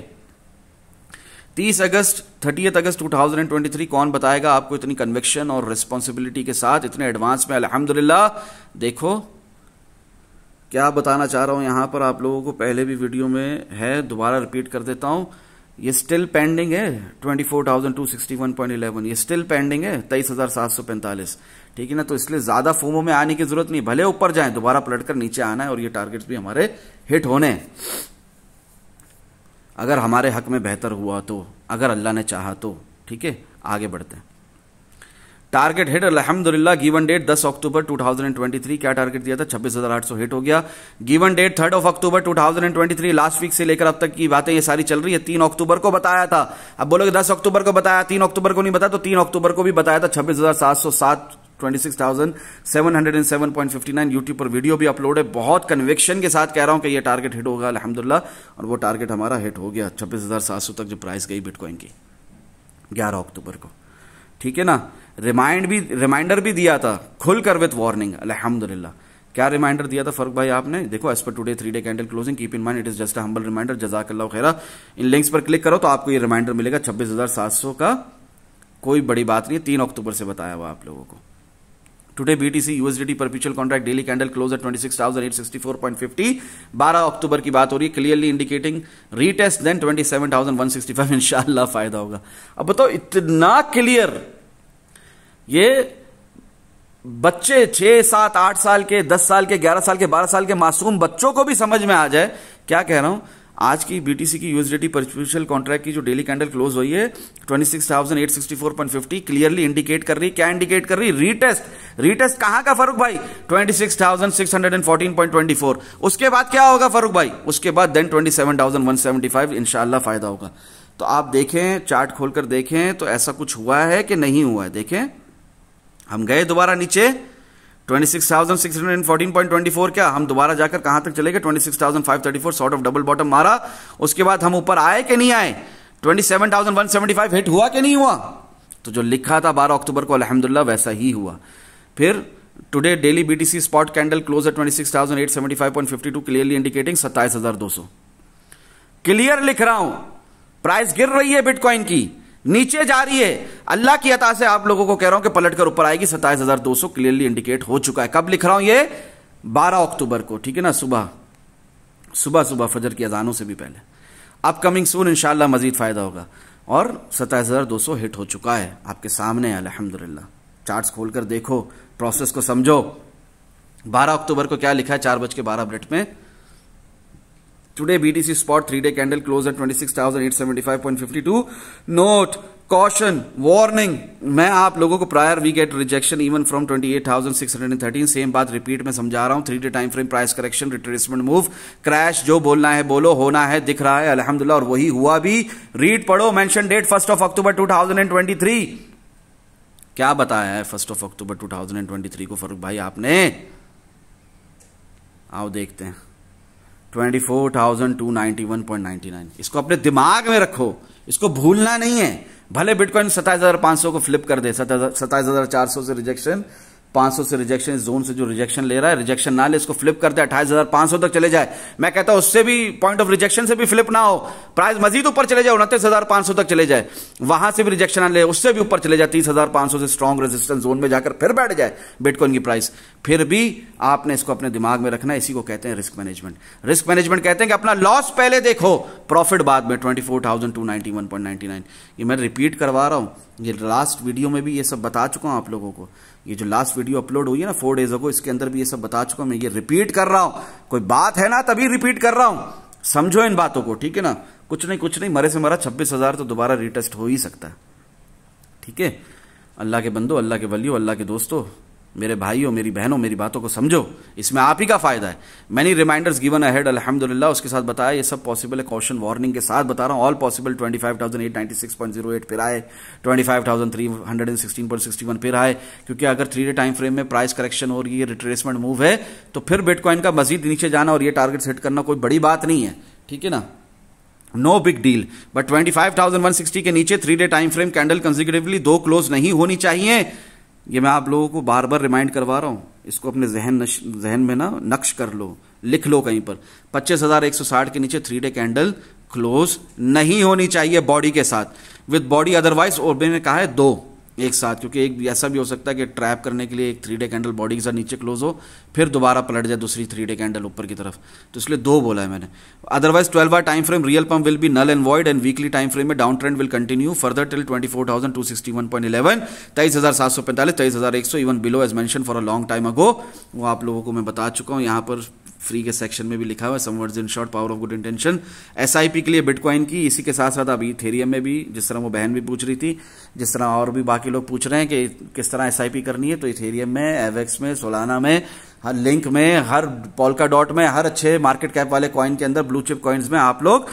30 अगस्त 2023, कौन बताएगा आपको इतनी कन्विक्शन और रिस्पॉन्सिबिलिटी के साथ, इतने एडवांस में अल्हम्दुलिल्लाह। देखो क्या बताना चाह रहा हूं यहां पर आप लोगों को, पहले भी वीडियो में है, दोबारा रिपीट कर देता हूं। ये स्टिल पेंडिंग है 24,261.11, ये स्टिल पेंडिंग है 23,745। ठीक है ना, तो इसलिए ज्यादा फोमो में आने की जरूरत नहीं, भले ऊपर जाएं दोबारा पलटकर नीचे आना है, और ये टारगेट्स भी हमारे हिट होने हैं अगर हमारे हक में बेहतर हुआ तो, अगर अल्लाह ने चाहा तो। ठीक है, आगे बढ़ते हैं। टारगेट हिट अल्हम्दुलिल्लाह। गिवन डेट 10 अक्टूबर 2023, क्या टारगेट दिया था? 26,800 हिट हो गया। गिवन डेट 3 अक्टूबर 2023, लास्ट वीक से लेकर अब तक की बातें ये सारी चल रही है। 3 अक्टूबर को बताया था। अब बोलोगे 10 अक्टूबर को बताया, 3 अक्टूबर को नहीं बताया, तो 3 अक्टूबर को भी बताया था 26,707, 26,707.59। यूट्यूब पर वीडियो भी अपलोड है। बहुत कन्विक्शन के साथ कह रहा हूं कि ये टारगेट हिट होगा अल्हम्दुलिल्लाह, और वो टारगेट हमारा हिट हो गया 26,700 तक जो प्राइस गई बिटकॉइन की 11 अक्टूबर को। ठीक है ना। रिमाइंडर भी दिया था खुलकर विथ वार्निंग अल्हम्दुलिल्लाह। क्या रिमाइंडर दिया था फर्क भाई आपने? देखो, एज पर today 3 day candle closing, keep in mind it is just a humble reminder, जज़ाकल्लाहु खैरा। इन लिंक्स पर क्लिक करो तो आपको ये रिमाइंडर मिलेगा 26,700 का। कोई बड़ी बात नहीं है, 3 अक्टूबर से बताया हुआ आप लोगों को। Today BTC USDT perpetual contract daily candle close eight 26,864.50। 12 अक्टूबर की बात हो रही है, क्लियरली इंडिकेटिंग रीटेस्ट देन 27,165। इंशाल्लाह फायदा होगा। अब बताओ, इतना क्लियर, ये बच्चे 6, 7, 8 साल के, 10 साल के, 11 साल के, 12 साल के मासूम बच्चों को भी समझ में आ जाए। क्या कह रहा हूं? आज की बीटीसी की यूएसडीटी परपेचुअल कॉन्ट्रैक्ट की जो डेली कैंडल क्लोज हुई है 26,864.50, क्लियरली इंडिकेट कर रही। क्या इंडिकेट कर रही? रीटेस्ट। रीटेस्ट कहां का फारूक भाई? 26,614.24। उसके बाद क्या होगा फारूक भाई? उसके बाद देन 27,175। इंशाल्लाह फायदा होगा। तो आप देखें, चार्ट खोलकर देखें तो ऐसा कुछ हुआ है कि नहीं हुआ है। देखें, हम गए दोबारा नीचे 26,614.24, क्या हम दोबारा जाकर कहां तक चले गए? 26,534, सॉर्ट ऑफ डबल बॉटम मारा। उसके बाद हम ऊपर आए कि नहीं आए? 27,175 हिट हुआ कि नहीं हुआ? तो जो लिखा था 12 अक्टूबर को अल्हम्दुलिल्लाह वैसा ही हुआ। फिर today daily BTC spot candle close at 26,875.52, clearly indicating 27,200। Clear लिख रहा हूं, प्राइस गिर रही है बिटकॉइन की, नीचे जा रही है। अल्लाह की अता से आप लोगों को कह रहा हूं कि पलटकर ऊपर आएगी 27,200, क्लियरली इंडिकेट हो चुका है। कब लिख रहा हूं? ये 12 अक्टूबर को। ठीक है ना। सुबह फजर की अजानों से भी पहले। अपकमिंग सून इंशाल्लाह मजीद फायदा होगा। और 27,200 हिट हो चुका है, आपके सामने है अल्हम्दुलिल्लाह। चार्ट्स खोलकर देखो, प्रोसेस को समझो। 12 अक्टूबर को क्या लिखा है 4:12 में? Today BTC spot 3 day candle close at 26,875.52। Note, caution, warning. मैं आप लोगों को prior we get rejection even from 28,613। सेम बात रिपीट में समझा रहा हूं। 3 day time frame, price correction, retracement move, crash. जो बोलना है बोलो, होना है दिख रहा है अल्हम्दुलिल्लाह, और वही हुआ भी। रीड पढ़ो, मेंशन डेट 1 अक्टूबर 2023। क्या बताया है 1 अक्टूबर 2023 को फरूक भाई आपने? आओ देखते हैं। 24,291.99। इसको अपने दिमाग में रखो, इसको भूलना नहीं है। भले बिटकॉइन 27,500 को फ्लिप कर दे, 27,400 से रिजेक्शन, 500 से रिजेक्शन, इस जोन से जो रिजेक्शन ले रहा है, रिजेक्शन ना ले, इसको फ्लिप कर दे 28,500 तक चले जाए। मैं कहता हूं उससे भी, पॉइंट ऑफ रिजेक्शन से भी फ्लिप ना हो, प्राइस मजीद ऊपर चले जाए, 29,500 तक चले जाए, वहां से भी रिजेक्शन ना ले, उससे भी ऊपर चले जाए, 30,500 से स्ट्रॉन्ग रेजिस्टेंस जोन में जाकर फिर बैठ जाए बिटकॉइन की प्राइस, फिर भी आपने इसको अपने दिमाग में रखना है। इसी को कहते हैं रिस्क मैनेजमेंट। रिस्क मैनेजमेंट कहते हैं कि अपना लॉस पहले देखो, प्रॉफिट बाद में। 24,291.99। ये मैं रिपीट करवा रहा हूं, ये लास्ट वीडियो में भी ये सब बता चुका हूं आप लोगों को। ये जो लास्ट वीडियो अपलोड हुई है ना 4 डेज अगो, इसके अंदर भी ये सब बता चुका हूं। मैं ये रिपीट कर रहा हूं, कोई बात है ना तभी रिपीट कर रहा हूं। समझो इन बातों को, ठीक है ना। कुछ नहीं, मरे से मरा 26,000 तो दोबारा रिटेस्ट हो ही सकता है। ठीक है। अल्लाह के बंदो, अल्लाह के वलियो, अल्लाह के दोस्तों, मेरे भाइयों, मेरी बहनों, मेरी बातों को समझो, इसमें आप ही का फायदा है। मैनी रिमाइंडर्स गिवन अहेड अल्हम्दुलिल्लाह, उसके साथ बताया ये सब पॉसिबल है, कॉशन वार्निंग के साथ बता रहा हूं। All possible. 25,896.08 फिर आए, 25,316.61 फिर आए, क्योंकि अगर 3 डे टाइम फ्रेम में प्राइस करेक्शन हो रही है, रिट्रेसमेंट मूव है, तो फिर बिटकॉइन का मजीद नीचे जाना और ये टारगेट सेट करना कोई बड़ी बात नहीं है। ठीक है ना, नो बिग डील। बट 25,160 के नीचे 3 day time frame candle consecutively 2 close नहीं होनी चाहिए। ये मैं आप लोगों को बार बार रिमाइंड करवा रहा हूं। इसको अपने जहन में ना नक्श कर लो, लिख लो कहीं पर। 25,160 के नीचे 3 डे कैंडल क्लोज नहीं होनी चाहिए बॉडी के साथ, विद बॉडी अदरवाइज। और मैंने कहा है 2 एक साथ, क्योंकि एक ऐसा भी हो सकता है कि ट्रैप करने के लिए एक 3 डे कैंडल बॉडी के साथ नीचे क्लोज हो, फिर दोबारा पलट जाए दूसरी 3 डे कैंडल ऊपर की तरफ, तो इसलिए 2 बोला है मैंने। Otherwise 12 hour time frame real pump will be null and void, and weekly time frame में down trend will continue further till 24,261.11, 23,745, 23,100, even below as mentioned for a long time ago. वो आप लोगों को मैं बता चुका हूं। यहां पर फ्री के सेक्शन में भी लिखा हुआ है, some words in short, power of good intention. SIP के लिए बिटकॉइन की, इसी के साथ साथ अभी इथेरियम में भी, जिस तरह वो बहन भी पूछ रही थी, जिस तरह और भी बाकी लोग पूछ रहे हैं कि किस तरह एसआईपी करनी है, तो इथेरियम में, एवेक्स में, सोलाना में, हर लिंक में, हर पोल्का डॉट में, हर अच्छे मार्केट कैप वाले कॉइन के अंदर, ब्लू चिप कॉइन्स में आप लोग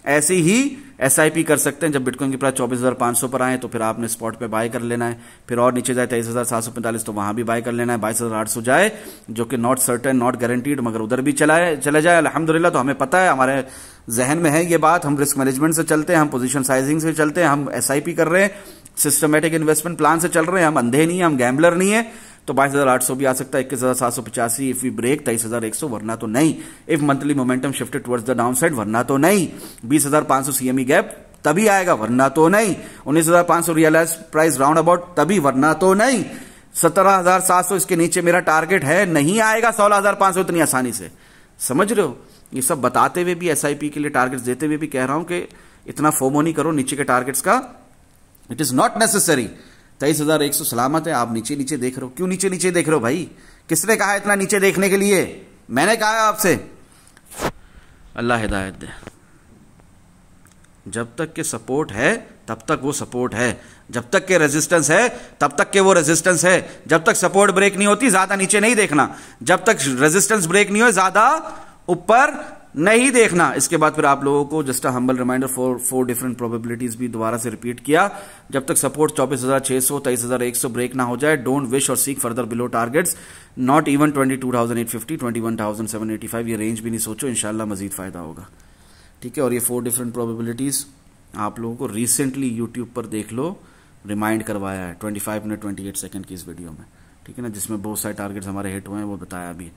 ऐसे ही एसआईपी कर सकते हैं। जब बिटकॉइन की प्राइस 24,500 पर आए तो फिर आपने स्पॉट पे बाय कर लेना है, फिर और नीचे जाए 23,745 तो वहां भी बाय कर लेना है, 22,800 जाए जो कि नॉट सर्टेन, नॉट गारंटीड, मगर उधर भी चला जाए अल्हम्दुलिल्लाह। तो हमें पता है, हमारे जहन में है ये बात, हम रिस्क मैनेजमेंट से चलते हैं, हम पोजीशन साइजिंग से चलते हैं, हम एसआईपी कर रहे हैं, सिस्टमेटिक इन्वेस्टमेंट प्लान से चल रहे हैं, हम अंधे नहीं है, हम गैम्बलर नहीं है। तो 22,800 भी आ सकता है, 21,785 इफ वी ब्रेक, 23,100 वरना तो नहीं, if monthly momentum shifted towards the down side वरना तो नहीं, 20,500 सीएमई गैप तभी आएगा वरना तो नहीं, 19,500 रियलाइज प्राइस राउंड अबाउट तभी वरना तो नहीं, 17,700 इसके नीचे मेरा टारगेट है, नहीं आएगा 16,500 इतनी आसानी से। समझ रहे हो? ये सब बताते हुए भी, एसआईपी के लिए टारगेट्स देते हुए भी कह रहा हूं कि इतना फोमो नहीं करो नीचे के टारगेट्स का, इट इज नॉट नेसेसरी। 23,100 सलामत है, आप नीचे नीचे देख रहे हो। क्यों नीचे नीचे देख रहे हो भाई? किसने कहा इतना नीचे देखने के लिए? मैंने कहा आपसे। अल्लाह हिदायत दे। जब तक के सपोर्ट है तब तक वो सपोर्ट है, जब तक के रेजिस्टेंस है तब तक के वो रेजिस्टेंस है। जब तक सपोर्ट ब्रेक नहीं होती ज्यादा नीचे नहीं देखना, जब तक रेजिस्टेंस ब्रेक नहीं हो ज्यादा ऊपर नहीं देखना। इसके बाद फिर आप लोगों को just a humble reminder, four different probabilities भी दोबारा से रिपीट किया। जब तक सपोर्ट 24,600, 23,100 ब्रेक ना हो जाए, डोंट विश और seek further below targets, not even 22,850, 21,785 ये रेंज भी नहीं सोचो, इंशाल्लाह मजीद फायदा होगा। ठीक है, और ये 4 डिफरेंट प्रोबेबिलिटीज आप लोगों को रिसेंटली यूट्यूब पर देख लो, रिमाइंड करवाया है 25 मिनट 28 सेकंड की इस वीडियो में, ठीक है ना, जिसमें बहुत सारे टारगेट्स हमारे हिट हुए हैं, वो बताया भी।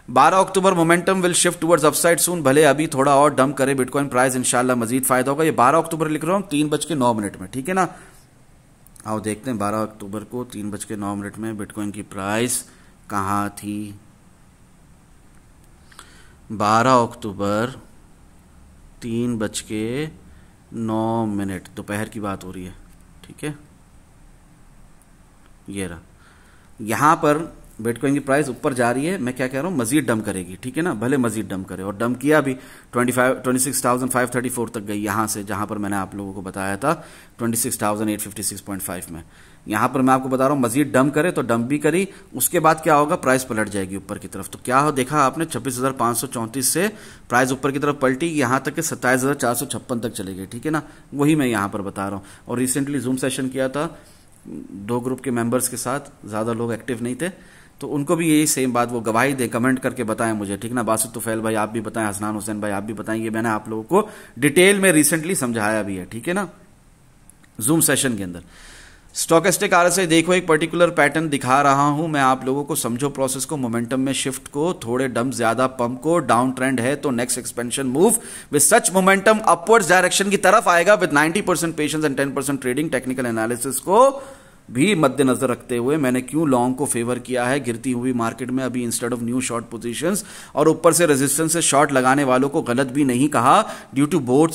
12 October momentum will shift towards upside soon, भले अभी थोड़ा और डंप करे बिटकॉइन प्राइस, इंशाल्लाह मजीद फायदा होगा। ये 12 अक्टूबर लिख रहा हूं 3:09 में, ठीक है ना। आओ देखते हैं 12 अक्टूबर को 3:09 में बिटकॉइन की प्राइस कहां थी। 12 अक्टूबर 3:09 दोपहर की बात हो रही है, ठीक है। ये रहा, यहां पर बिटकॉइन की प्राइस ऊपर जा रही है। मैं क्या कह रहा हूं, मजीद डंप करेगी, ठीक है ना, भले मजीद डंप करे, और डंप किया भी 26,534 तक गई यहां से, जहां पर मैंने आप लोगों को बताया था 26,856.5 में। यहां पर मैं आपको बता रहा हूं मजीद डंप करे तो डंप भी करी, उसके बाद क्या होगा, प्राइस पलट जाएगी ऊपर की तरफ। तो क्या हो देखा आपने, 26,534 से प्राइस ऊपर की तरफ पलटी, यहां तक के 27,456 तक चले गए, ठीक है ना। वही मैं यहां पर बता रहा हूं। और रिसेंटली जूम सेशन किया था 2 ग्रुप के मेंबर्स के साथ, ज्यादा लोग एक्टिव नहीं थे, तो उनको भी यही सेम बात वो गवाही दे, कमेंट करके बताएं मुझे, ठीक ना। बासुत तुफैल भाई आप भी बताएं, हसनान हुसैन भाई आप भी बताएं, ये मैंने आप लोगों को डिटेल में रिसेंटली समझाया भी है, ठीक है ना, जूम सेशन के अंदर। स्टोकेस्टिक आरएसआई देखो, एक पर्टिकुलर पैटर्न दिखा रहा हूं मैं आप लोगों को, समझो प्रोसेस को, मोमेंटम में शिफ्ट को, थोड़े डंप ज्यादा पंप को, डाउन ट्रेंड है तो next expansion move with such momentum upwards direction की तरफ आएगा with 90% patience and 10% trading. Technical analysis को भी मद्देनजर रखते हुए मैंने क्यों लॉन्ग को फेवर किया है गिरती हुई मार्केट में अभी instead of new short positions, और ऊपर से रेजिस्टेंस से शॉर्ट लगाने वालों को गलत भी नहीं कहा, due to both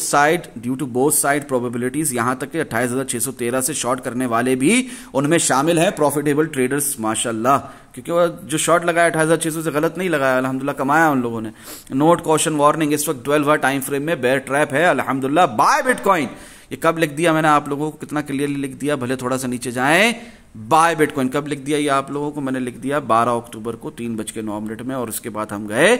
side probabilities. यहां तक कि 28,613 से शॉर्ट करने वाले भी उनमें शामिल है, प्रॉफिटेबल ट्रेडर्स माशाल्लाह, क्योंकि वो जो शॉर्ट लगाया 28,600 से गलत नहीं लगाया, अल्हम्दुलिल्लाह कमाया उन लोगों ने। नोट कॉशन वार्निंग, इस वक्त 12 आवर टाइम फ्रेम में बेयर ट्रैप है, अल्हम्दुलिल्लाह बाय बिटकॉइन। ये कब लिख दिया मैंने आप लोगों को, कितना क्लियरली लिख दिया, भले थोड़ा सा नीचे जाएं, बाय बिटकॉइन कब लिख दिया ये आप लोगों को, मैंने लिख दिया 12 अक्टूबर को 3:09 में, और उसके बाद हम गए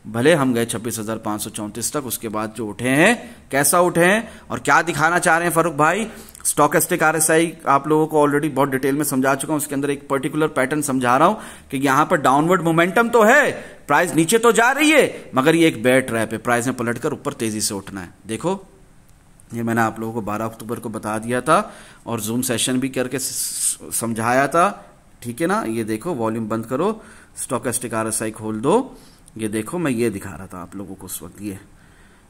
26,534 तक। उसके बाद जो उठे हैं, कैसा उठे हैं और क्या दिखाना चाह रहे हैं फारूक भाई। स्टोकेस्टिक आरएसआई आप लोगों को ऑलरेडी बहुत डिटेल में समझा चुका हूं, उसके अंदर एक पर्टिकुलर पैटर्न समझा रहा हूं कि यहां पर डाउनवर्ड मोमेंटम तो है, प्राइस नीचे तो जा रही है, मगर ये एक बेयर ट्रैप है, प्राइस में पलटकर ऊपर तेजी से उठना है। देखो ये मैंने आप लोगों को 12 अक्टूबर को बता दिया था और जूम सेशन भी करके समझाया था, ठीक है ना। ये देखो, वॉल्यूम बंद करो, स्टोकेस्टिक आरएसआई खोल दो, ये देखो मैं ये दिखा रहा था आप लोगों को उस वक्त। ये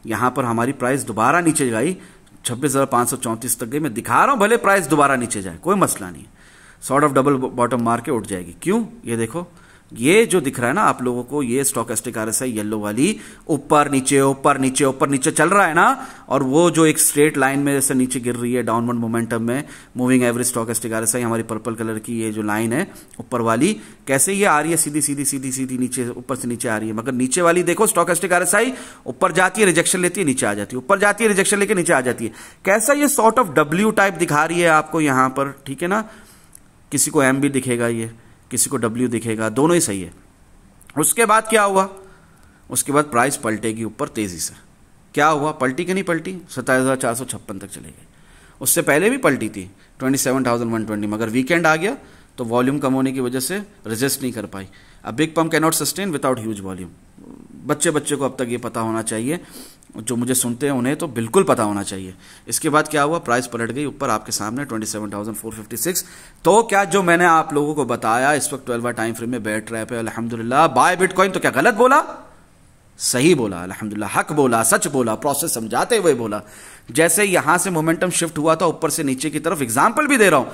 यहां पर हमारी प्राइस दोबारा नीचे गई, 26,534 तक गई। मैं दिखा रहा हूं भले प्राइस दोबारा नीचे जाए, कोई मसला नहीं, सॉर्ट ऑफ डबल बॉटम मार के उठ जाएगी। क्यों, ये देखो ये जो दिख रहा है ना आप लोगों को, ये स्टोकेस्टिक आरएसआई येलो वाली ऊपर नीचे ऊपर नीचे ऊपर नीचे चल रहा है ना, और वो जो एक स्ट्रेट लाइन में जैसे नीचे गिर रही है डाउनवर्ड मोमेंटम में, मूविंग एवरेज स्टोकेस्टिक आरएसआई हमारी पर्पल कलर की ये जो लाइन है ऊपर वाली, कैसे ये आ रही है सीधी सीधी सीधी सीधी नीचे, ऊपर से नीचे आ रही है। मगर नीचे वाली देखो स्टोकेस्टिक आरएसआई ऊपर जाती है, रिजेक्शन लेती है, नीचे आ जाती है, ऊपर जाती है, रिजेक्शन लेके नीचे आ जाती है। कैसा ये सॉर्ट ऑफ डब्ल्यू टाइप दिखा रही है आपको यहां पर, ठीक है ना। किसी को एम भी दिखेगा, ये किसी को डब्ल्यू दिखेगा, दोनों ही सही है। उसके बाद क्या हुआ, उसके बाद प्राइस पलटेगी ऊपर तेजी से। क्या हुआ, पलटी कि नहीं पलटी, 27,456 तक चली गई। उससे पहले भी पलटी थी 27,120, मगर वीकेंड आ गया तो वॉल्यूम कम होने की वजह से रेजिस्ट नहीं कर पाई। अब big pump can not sustain without huge volume. बच्चे को अब तक ये पता होना चाहिए, जो मुझे सुनते हैं उन्हें तो बिल्कुल पता होना चाहिए। इसके बाद क्या हुआ, प्राइस पलट गई ऊपर आपके सामने 27,456। तो क्या जो मैंने आप लोगों को बताया इस वक्त 12 आवर टाइम फ्रेम में बेयर ट्रैप है, अल्हम्दुलिल्लाह। बाय बिटकॉइन तो क्या गलत बोला, सही बोला, अल्हम्दुलिल्लाह, हक बोला, सच बोला, प्रोसेस समझाते हुए बोला। जैसे यहां से मोमेंटम शिफ्ट हुआ था ऊपर से नीचे की तरफ, एग्जाम्पल भी दे रहा हूं,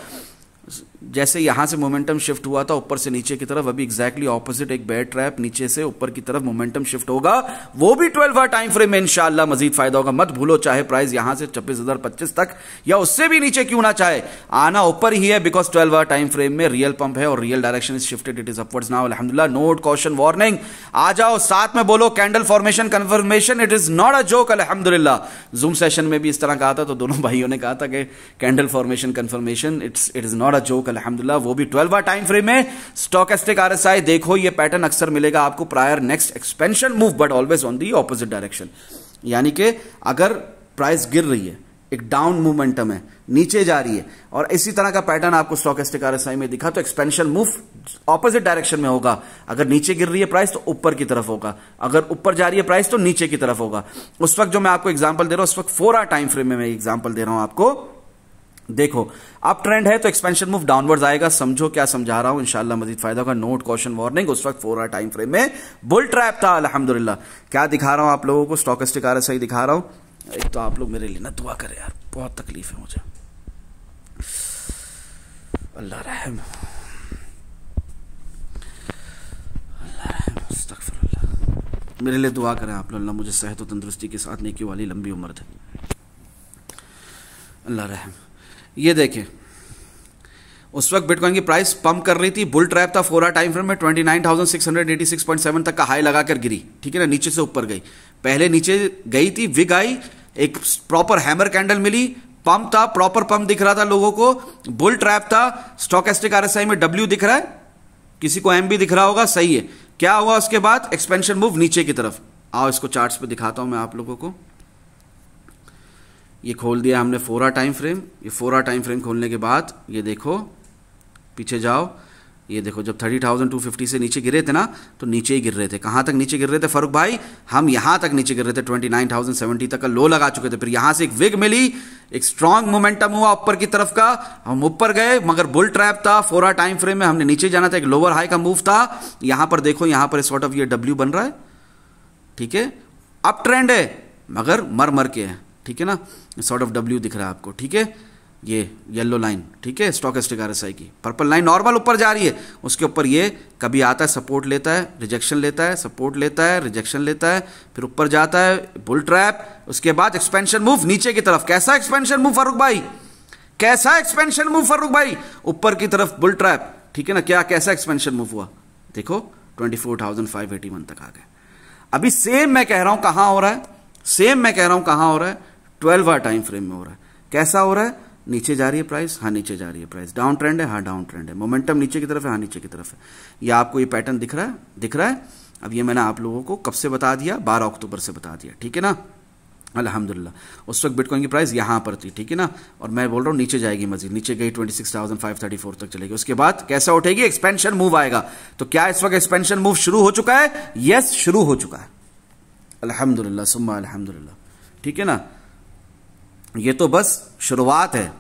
जैसे यहां से मोमेंटम शिफ्ट हुआ था ऊपर से नीचे की तरफ, अभी एग्जैक्टली ऑपोजिट एक बेयर ट्रैप नीचे से ऊपर की तरफ मोमेंटम शिफ्ट होगा, वो भी 12 आवर टाइम फ्रेम में इंशाल्लाह मजीद फायदा होगा। मत भूलो, चाहे प्राइस यहां से 26,025 तक या उससे भी नीचे क्यों ना चाहे, आना ऊपर ही है, बिकॉज 12 आवर टाइम फ्रेम में रियल पंप है और real direction is shifted, it is upwards now अल्हम्दुलिल्लाह। नोट कॉशन वार्निंग, आ जाओ साथ में बोलो candle formation confirmation, it is not a joke अल्हम्दुलिल्लाह। जूम सेशन में भी इस तरह कहा था, तो दोनों भाइयों ने कहा था कि candle formation confirmation it is not a joke अल्हम्दुलिल्लाह, वो भी 12 आवर टाइम फ्रेम में। स्टोकेस्टिक आरएसआई देखो, ये पैटर्न अक्सर मिलेगा आपको prior next expansion move, but always on the opposite direction. यानी कि अगर प्राइस गिर रही है, एक डाउन मोमेंटम है, नीचे जा रही है, और इसी तरह का पैटर्न आपको स्टोकेस्टिक आरएसआई में दिखा, तो एक्सपेंशन मूव ऑपोजिट डायरेक्शन में होगा। अगर नीचे गिर रही है प्राइस तो ऊपर की तरफ होगा, अगर ऊपर जा रही है प्राइस तो नीचे की तरफ होगा। उस वक्त जो मैं आपको एग्जांपल दे रहा हूं, उस वक्त 4 आवर टाइम फ्रेम में मैं एग्जांपल दे रहा हूं आपको। देखो अप ट्रेंड है तो एक्सपेंशन मूव डाउनवर्ड्स आएगा, समझो क्या समझा रहा हूं, इंशाल्लाह मजीद फायदा होगा। नोट कॉशन वार्निंग, उस वक्त 4 आवर टाइम फ्रेम में बुल ट्रैप था अल्हम्दुलिल्लाह। क्या दिखा रहा हूं आप लोगों को, स्टोकेस्टिक आरएसआई दिखा रहा हूं। एक तो आप लोग मेरे लिए ना दुआ करें यार, बहुत तकलीफ है मुझे, अल्लाह रहम, अल्लाह रहम, अस्तगफिरुल्लाह। मेरे लिए दुआ करें आप लोग, अल्लाह मुझे सेहत और तंदुरुस्ती के साथ नेकी वाली लंबी उम्र दे, अल्लाह रहम। ये देखें, उस वक्त बिटकॉइन की प्राइस पंप कर रही थी, बुल ट्रैप था 4 आवर टाइम फ्रेम में, 29,686.7 तक का हाई लगाकर गिरी, ठीक है ना, नीचे से ऊपर गई। पहले नीचे गई थी, विग आई, एक प्रॉपर हैमर कैंडल मिली, पंप था, प्रॉपर पंप दिख रहा था लोगों को, बुल ट्रैप था। स्टोकेस्टिक आरएसआई में डब्ल्यू दिख रहा है, किसी को एम भी दिख रहा होगा, सही है। क्या हुआ उसके बाद, एक्सपेंशन मूव नीचे की तरफ। आओ इसको चार्ट्स पे दिखाता हूं मैं आप लोगों को। ये खोल दिया हमने 4 आवर टाइम फ्रेम। ये 4 आवर टाइम फ्रेम खोलने के बाद ये देखो, पीछे जाओ, ये देखो जब 30,250 से नीचे गिरे थे ना, तो नीचे ही गिर रहे थे। कहाँ तक नीचे गिर रहे थे फारूक भाई, हम यहाँ तक नीचे गिर रहे थे, 29,070 तक का लो लगा चुके थे। फिर यहाँ से एक विग मिली, एक स्ट्रांग मोमेंटम हुआ ऊपर की तरफ का, हम ऊपर गए, मगर बुल ट्रैप था 4 आवर टाइम फ्रेम में, हमने नीचे जाना था, एक लोअर हाई का मूव था। यहाँ पर देखो, यहाँ पर सॉर्ट ऑफ ये डब्ल्यू बन रहा है, ठीक है, अप ट्रेंड है मगर मर के है, ठीक है ना, सॉर्ट ऑफ डब्ल्यू दिख रहा है आपको, ठीक है, ये येलो लाइन, ठीक है, स्टोकेस्टिक आरएसआई की। पर्पल लाइन नॉर्मल ऊपर जा रही है, उसके ऊपर ये कभी आता है, सपोर्ट लेता है, रिजेक्शन लेता है, सपोर्ट लेता है, रिजेक्शन लेता है, फिर ऊपर जाता है, बुल ट्रैप, उसके बाद एक्सपेंशन मूव नीचे की तरफ। कैसा एक्सपेंशन मूव फारूक भाई, कैसा एक्सपेंशन मूव फारूक भाई, ऊपर की तरफ बुल ट्रैप, ठीक है ना। क्या कैसा एक्सपेंशन मूव हुआ, देखो 24,581 तक आ गए। अभी सेम मैं कह रहा हूं कहां हो रहा है, सेम मैं कह रहा हूं कहां हो रहा है, 12 आवर टाइम फ्रेम में हो रहा है। कैसा हो रहा है, नीचे जा रही है प्राइस, हाँ नीचे जा रही है प्राइस, डाउन ट्रेंड है, हाँ डाउन ट्रेंड है, मोमेंटम नीचे की तरफ है, हाँ नीचे की तरफ है। ये आपको ये पैटर्न दिख रहा है, दिख रहा है। अब ये मैंने आप लोगों को कब से बता दिया, 12 अक्टूबर से बता दिया, ठीक है ना, अल्हम्दुलिल्लाह। उस वक्त बिटकॉइन की प्राइस यहां पर थी, ठीक है ना, और मैं बोल रहा हूं नीचे जाएगी, मजीद नीचे गई 26,534 तक चलेगी। उसके बाद कैसा उठेगी, एक्सपेंशन मूव आएगा। तो क्या इस वक्त एक्सपेंशन मूव शुरू हो चुका है, यस शुरू हो चुका है, अल्हम्दुलिल्लाह सुम्मा अल्हम्दुलिल्लाह, ठीक है ना। ये तो बस शुरुआत है,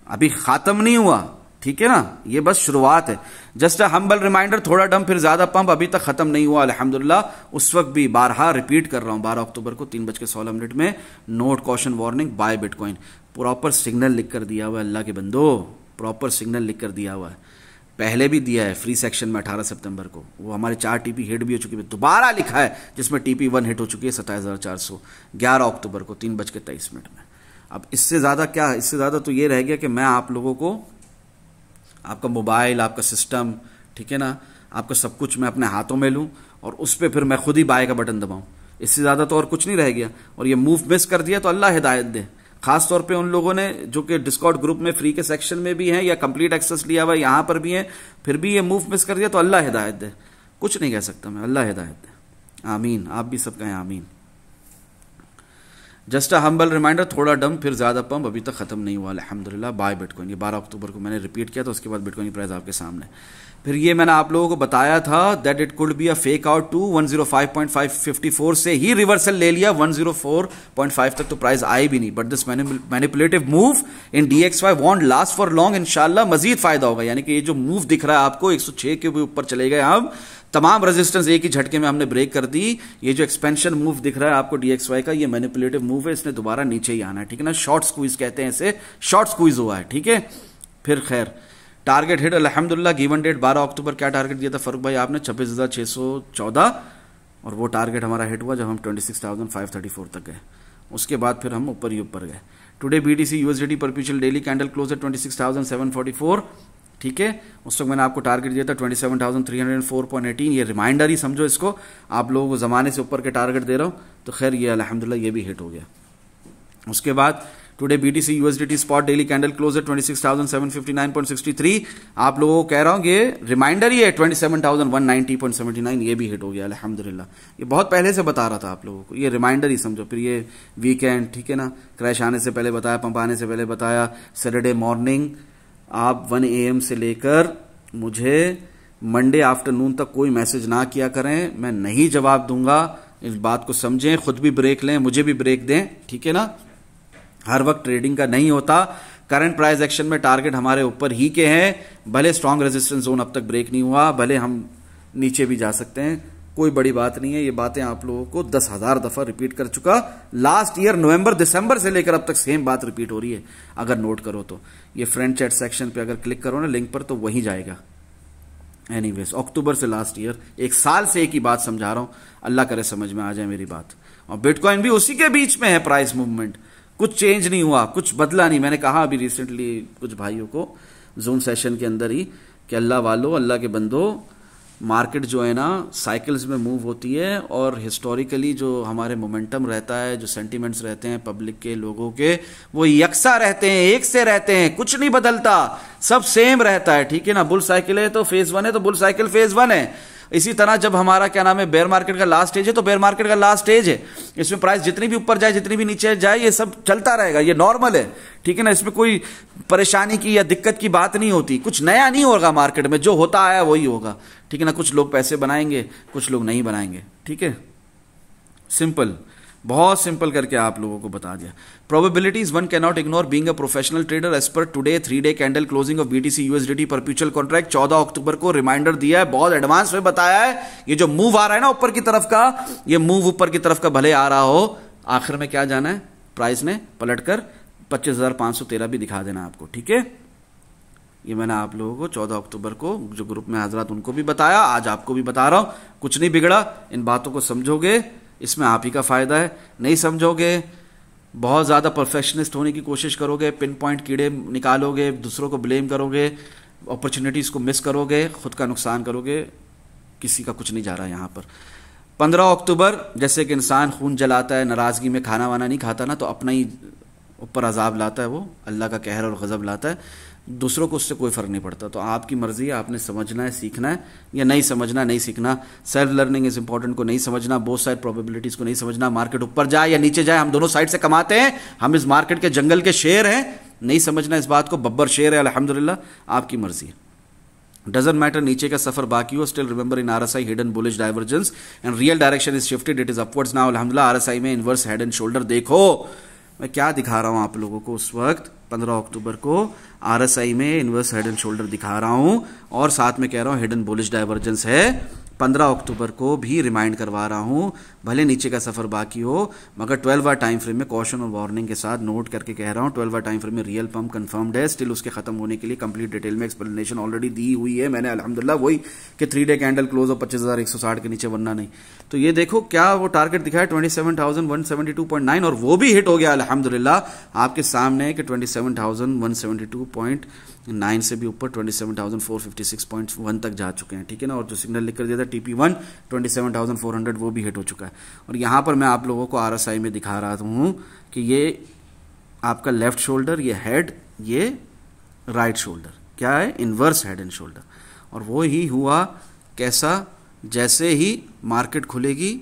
अभी खत्म नहीं हुआ, ठीक है ना, ये बस शुरुआत है। जस्ट अ हम्बल रिमाइंडर, थोड़ा डम फिर ज्यादा पंप, अभी तक खत्म नहीं हुआ अल्हम्दुलिल्लाह। उस वक्त भी बारहा रिपीट कर रहा हूं, 12 अक्टूबर को 3:16 में, note caution warning buy bitcoin. Proper signal लिख कर दिया हुआ है अल्लाह के बंदो, प्रॉपर सिग्नल लिख कर दिया हुआ है, पहले भी दिया है फ्री सेक्शन में 18 सितंबर को, वो हमारे 4 टीपी हिट भी हो चुकी है, दोबारा लिखा है जिसमें टीपी 1 हिट हो चुकी है 27,400 11 अक्टूबर को 3:23 में। अब इससे ज़्यादा क्या, इससे ज़्यादा तो ये रह गया कि मैं आप लोगों को आपका मोबाइल, आपका सिस्टम, ठीक है ना, आपका सब कुछ मैं अपने हाथों में लूँ और उस पर फिर मैं खुद ही बाय का बटन दबाऊँ। इससे ज़्यादा तो और कुछ नहीं रह गया। और ये मूव मिस कर दिया तो अल्लाह हिदायत दे। खास तौर पे उन लोगों ने जो कि डिस्कॉर्ड ग्रुप में फ्री के सेक्शन में भी हैं या कंप्लीट एक्सेस लिया हुआ है यहाँ पर भी हैं, फिर भी ये मूव मिस कर दिया तो अल्लाह हिदायत दे। कुछ नहीं कह सकता मैं, अल्लाह हिदायत दे। आमीन। आप भी सब कहें आमीन। जस्ट अ हम्बल रिमाइंडर, थोड़ा डम फिर ज़्यादा पम्प, अभी तक ख़त्म नहीं हुआ अल्हम्दुलिल्लाह। बाय बिटकॉइन, ये 12 अक्टूबर को मैंने रिपीट किया था, उसके बाद बिटकॉइन की प्राइस आपके सामने। फिर ये मैंने आप लोगों को बताया था that it could be a fake out to 105.554 से ही रिवर्सल ले लिया 104.5 तक तो प्राइस आई भी नहीं। But this manipulative move in DXY want last for long, इंशाल्लाह मजीद फायदा होगा। यानी कि ये जो मूव दिख रहा है आपको 106 के भी ऊपर चले गए हम, तमाम रेजिस्टेंस एक ही झटके में हमने ब्रेक कर दी। ये जो एक्सपेंशन मूव दिख रहा है आपको DXY का, ये मैनिपुलेटिव मूव है, इसने दोबारा नीचे ही आना है, ठीक है ना। शॉर्ट स्क्वीज कहते हैं इसे, शॉर्ट स्क्वीज हुआ है, ठीक है। फिर खैर टारगेट हिट अल्हम्दुलिल्लाह। गिवन डेट 12 अक्टूबर, क्या टारगेट दिया था फरूक भाई आपने? 26,614, और वो टारगेट हमारा हिट हुआ जब हम 26,534 तक गए। उसके बाद फिर हम ऊपर ही ऊपर गए। Today BTC USDT perpetual daily candle close है 26,744, ठीक है। उस वक्त मैंने आपको टारगेट दिया था 27,304.18। ये रिमाइंडर ही समझो इसको, आप लोगों को ज़माने से ऊपर के टारगेट दे रहा हूँ। तो खैर ये अल्हम्दुलिल्लाह ये भी हिट हो गया। उसके बाद today BTC USDT spot daily candle close है 26,759.63। आप लोगों को कह रहा हूँ ये रिमाइंडर ही है 27,190.79, ये भी हिट हो गया अल्हम्दुलिल्लाह। ये बहुत पहले से बता रहा था आप लोगों को, ये रिमाइंडर ही समझो। फिर ये वीकेंड, ठीक है ना, क्रैश आने से पहले बताया, पंप आने से पहले बताया। सैटरडे मॉर्निंग आप 1 AM से लेकर मुझे मंडे आफ्टरनून तक कोई मैसेज ना किया करें, मैं नहीं जवाब दूंगा। इस बात को समझें, खुद भी ब्रेक लें, मुझे भी ब्रेक दें, ठीक है ना। हर वक्त ट्रेडिंग का नहीं होता। करंट प्राइस एक्शन में टारगेट हमारे ऊपर ही के हैं, भले स्ट्रॉन्ग रेजिस्टेंस जोन अब तक ब्रेक नहीं हुआ, भले हम नीचे भी जा सकते हैं, कोई बड़ी बात नहीं है। ये बातें आप लोगों को 10,000 दफा रिपीट कर चुका। लास्ट ईयर नवंबर दिसंबर से लेकर अब तक सेम बात रिपीट हो रही है, अगर नोट करो तो। ये फ्रेंड चैट सेक्शन पे अगर क्लिक करो ना लिंक पर, तो वहीं जाएगा। एनीवेज, अक्टूबर से लास्ट ईयर, 1 साल से एक ही बात समझा रहा हूं, अल्लाह करे समझ में आ जाए मेरी बात। और बिटकॉइन भी उसी के बीच में है, प्राइस मूवमेंट कुछ चेंज नहीं हुआ, कुछ बदला नहीं। मैंने कहा अभी रिसेंटली कुछ भाइयों को जूम सेशन के अंदर ही कि अल्लाह वालों, अल्लाह के बंदो, मार्केट जो है ना साइकिल्स में मूव होती है, और हिस्टोरिकली जो हमारे मोमेंटम रहता है, जो सेंटिमेंट्स रहते हैं पब्लिक के, लोगों के, वो यकसा रहते हैं, एक से रहते हैं, कुछ नहीं बदलता, सब सेम रहता है, ठीक है ना। बुल साइकिल है तो फेज 1 है तो बुल साइकिल फेज 1 है। इसी तरह जब हमारा क्या नाम है बेयर मार्केट का लास्ट स्टेज है तो बेयर मार्केट का लास्ट स्टेज है। इसमें प्राइस जितनी भी ऊपर जाए, जितनी भी नीचे जाए, ये सब चलता रहेगा, ये नॉर्मल है, ठीक है ना। इसमें कोई परेशानी की या दिक्कत की बात नहीं होती, कुछ नया नहीं होगा मार्केट में, जो होता आया वही होगा, ठीक है ना। कुछ लोग पैसे बनाएंगे, कुछ लोग नहीं बनाएंगे, ठीक है। सिंपल, बहुत सिंपल करके आप लोगों को बता दिया। Probabilities one can not ignore being a professional trader as पर today 3-day candle closing of BTC USDT perpetual contract 14 October को रिमाइंडर दिया है, बहुत एडवांस में बताया है। ये जो मूव आ रहा है ना ऊपर की तरफ का, ये मूव ऊपर की तरफ का भले आ रहा हो, आखिर में क्या जाना है, प्राइस ने पलटकर 25,513 भी दिखा देना आपको, ठीक है। ये मैंने आप लोगों को 14 अक्टूबर को जो ग्रुप में हजरात उनको भी बताया, आज आपको भी बता रहा हूं। कुछ नहीं बिगड़ा, इन बातों को समझोगे, इसमें आप ही का फायदा है। नहीं समझोगे, बहुत ज़्यादा परफेक्शनिस्ट होने की कोशिश करोगे, पिन पॉइंट कीड़े निकालोगे, दूसरों को ब्लेम करोगे, अपॉर्चुनिटीज़ को मिस करोगे, खुद का नुकसान करोगे, किसी का कुछ नहीं जा रहा यहाँ पर। 15 अक्टूबर जैसे कि इंसान खून जलाता है, नाराज़गी में खाना वाना नहीं खाता ना, तो अपना ही ऊपर अजाब लाता है, वो अल्लाह का कहर और गज़ब लाता है, दूसरों को उससे कोई फ़र्क नहीं पड़ता। तो आपकी मर्ज़ी है, आपने समझना है, सीखना है, या नहीं समझना, नहीं सीखना। सेल्फ लर्निंग इज़ इंपॉर्टेंट को नहीं समझना, बोथ साइड प्रोबेबिलिटीज़ को नहीं समझना। मार्केट ऊपर जाए या नीचे जाए, हम दोनों साइड से कमाते हैं, हम इस मार्केट के जंगल के शेर हैं, नहीं समझना इस बात को, बब्बर शेर है अल्हम्दुलिल्लाह, आपकी मर्ज़ी है। डजंट मैटर नीचे का सफर बाकी हो, still remember in RSI hidden bullish divergence and real direction is shifted, it is upwards now अल्हम्दुलिल्लाह। RSI में इनवर्स हेड एंड शोल्डर देखो, मैं क्या दिखा रहा हूं आप लोगों को उस वक्त 15 अक्टूबर को। RSI में इन्वर्स हेड एंड शोल्डर दिखा रहा हूं और साथ में कह रहा हूं हिडन बुलिश डाइवर्जेंस है। 15 अक्टूबर को भी रिमाइंड करवा रहा हूं, भले नीचे का सफर बाकी हो मगर 12 आवर टाइम फ्रेम में कॉशन और वार्निंग के साथ नोट करके कह रहा हूं 12 आवर टाइम फ्रेम में रियल पंप कंफर्म्ड है। स्टिल उसके खत्म होने के लिए कंप्लीट डिटेल में एक्सप्लेनेशन ऑलरेडी दी हुई है मैंने अल्हम्दुलिल्लाह, वही कि 3 डे कैंडल क्लोज हो 25,160 के नीचे वरना नहीं। तो ये देखो क्या वो टारगेट दिखाया 27,172.9 और वो भी हिट हो गया अल्हम्दुलिल्लाह आपके सामने कि 27,172.9 से भी ऊपर 27,456.1 तक जा चुके हैं, ठीक है ना। और जो सिग्नल लिख कर दिया था TP1 27,400 वो भी हिट हो चुका है। और यहां पर मैं आप लोगों को RSI में दिखा रहा हूं कि ये आपका लेफ्ट शोल्डर, ये हेड, ये राइट शोल्डर क्या है, इन्वर्स हेड एंड शोल्डर। और वो ही हुआ कैसा, जैसे ही मार्केट खुलेगी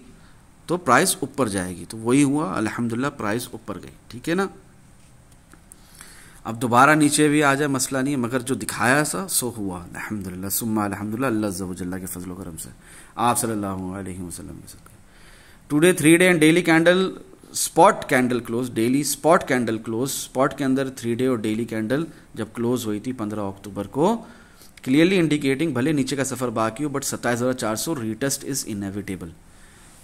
तो प्राइस ऊपर जाएगी, तो वही हुआ अल्हम्दुलिल्लाह प्राइस ऊपर गई, ठीक है ना। अब दोबारा नीचे भी आ जाए मसला नहीं है, मगर जो दिखाया सा सो हुआ अल्हम्दुलिल्लाह सुम्मा अल्हम्दुलिल्लाह अल्लाह अज़्ज़ व जल्ला के फजल करम से आप सल्लल्लाहु अलैहि वसल्लम। Today 3 day and daily candle spot candle close, daily spot candle close, spot के अंदर 3 डे और डेली कैंडल जब क्लोज हुई थी 15 अक्टूबर को, क्लियरली इंडिकेटिंग भले नीचे का सफर बाकी हो बट 27,400 रीटेस्ट इज इनएविटेबल।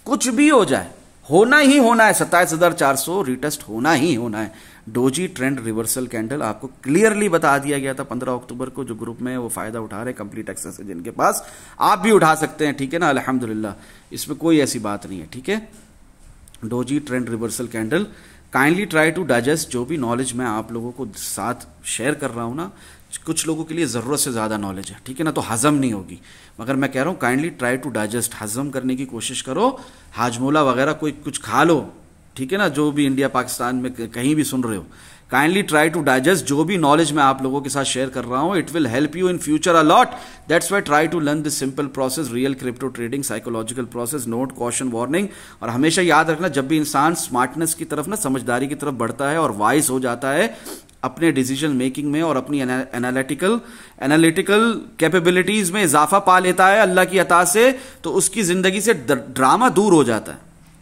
कुछ भी हो जाए होना ही होना है, 27,400 रीटेस्ट होना ही होना है। डोजी ट्रेंड रिवर्सल कैंडल आपको क्लियरली बता दिया गया था 15 अक्टूबर को, जो ग्रुप में वो फायदा उठा रहे, कंप्लीट एक्सेस है जिनके पास, आप भी उठा सकते हैं, ठीक है ना अल्हम्दुलिल्लाह, इसमें कोई ऐसी बात नहीं है, ठीक है। Doji trend reversal candle, kindly try to digest जो भी नॉलेज मैं आप लोगों को साथ शेयर कर रहा हूं ना, कुछ लोगों के लिए ज़रूरत से ज़्यादा नॉलेज है, ठीक है ना, तो हजम नहीं होगी, मगर मैं कह रहा हूँ काइंडली ट्राई टू डाइजेस्ट, हजम करने की कोशिश करो, हाजमोला वगैरह कोई कुछ खा लो, ठीक है ना, जो भी इंडिया पाकिस्तान में कहीं भी सुन रहे हो, काइंडली ट्राई टू डाइजेस्ट जो भी नॉलेज मैं आप लोगों के साथ शेयर कर रहा हूं, it will help you in future a lot. That's why try to learn this simple process, real crypto trading, psychological process, note, caution, warning. और हमेशा याद रखना जब भी इंसान स्मार्टनेस की तरफ ना, समझदारी की तरफ बढ़ता है और वाइज हो जाता है अपने डिसीजन मेकिंग में और अपनी एनालिटिकल कैपेबिलिटीज में इजाफा पा लेता है अल्लाह की अता से, तो उसकी जिंदगी से ड्रामा दूर हो जाता है,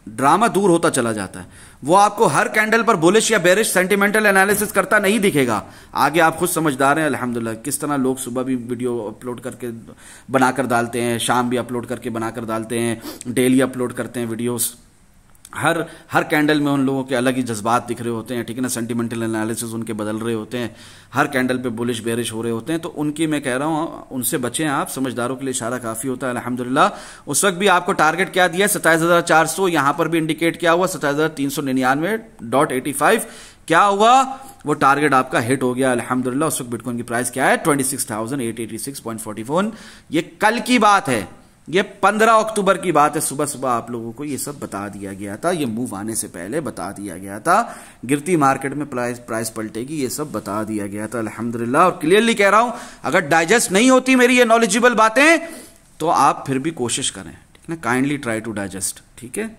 ड्रामा दूर होता चला जाता है। वो आपको हर कैंडल पर बुलिश या बेरिश सेंटिमेंटल एनालिसिस करता नहीं दिखेगा। आगे आप खुद समझदार हैं अल्हम्दुलिल्लाह, किस तरह लोग सुबह भी वीडियो अपलोड करके बनाकर डालते हैं, शाम भी अपलोड करके बनाकर डालते हैं, डेली अपलोड करते हैं वीडियोस। हर कैंडल में उन लोगों के अलग ही जज्बात दिख रहे होते हैं, ठीक है ना, सेंटिमेंटल एनालिसिस उनके बदल रहे होते हैं, हर कैंडल पे बुलिश बेरिश हो रहे होते हैं, तो उनकी मैं कह रहा हूं उनसे बचें आप, समझदारों के लिए इशारा काफी होता है अल्हम्दुलिल्लाह। उस वक्त भी आपको टारगेट क्या दिया है 27,400, यहां पर भी इंडिकेट किया हुआ 27,399.85, क्या हुआ वो टारगेट आपका हिट हो गया अल्हम्दुलिल्लाह। उस वक्त बिटकॉइन की प्राइस क्या है 26,886.44। ये कल की बात है, ये 15 अक्टूबर की बात है, सुबह सुबह आप लोगों को ये सब बता दिया गया था, ये मूव आने से पहले बता दिया गया था, गिरती मार्केट में प्राइस पलटेगी ये सब बता दिया गया था अल्हम्दुलिल्लाह। और क्लियरली कह रहा हूं अगर डाइजेस्ट नहीं होती मेरी ये नॉलेजेबल बातें तो आप फिर भी कोशिश करें, ठीक है ना, काइंडली ट्राई टू डाइजेस्ट, ठीक है।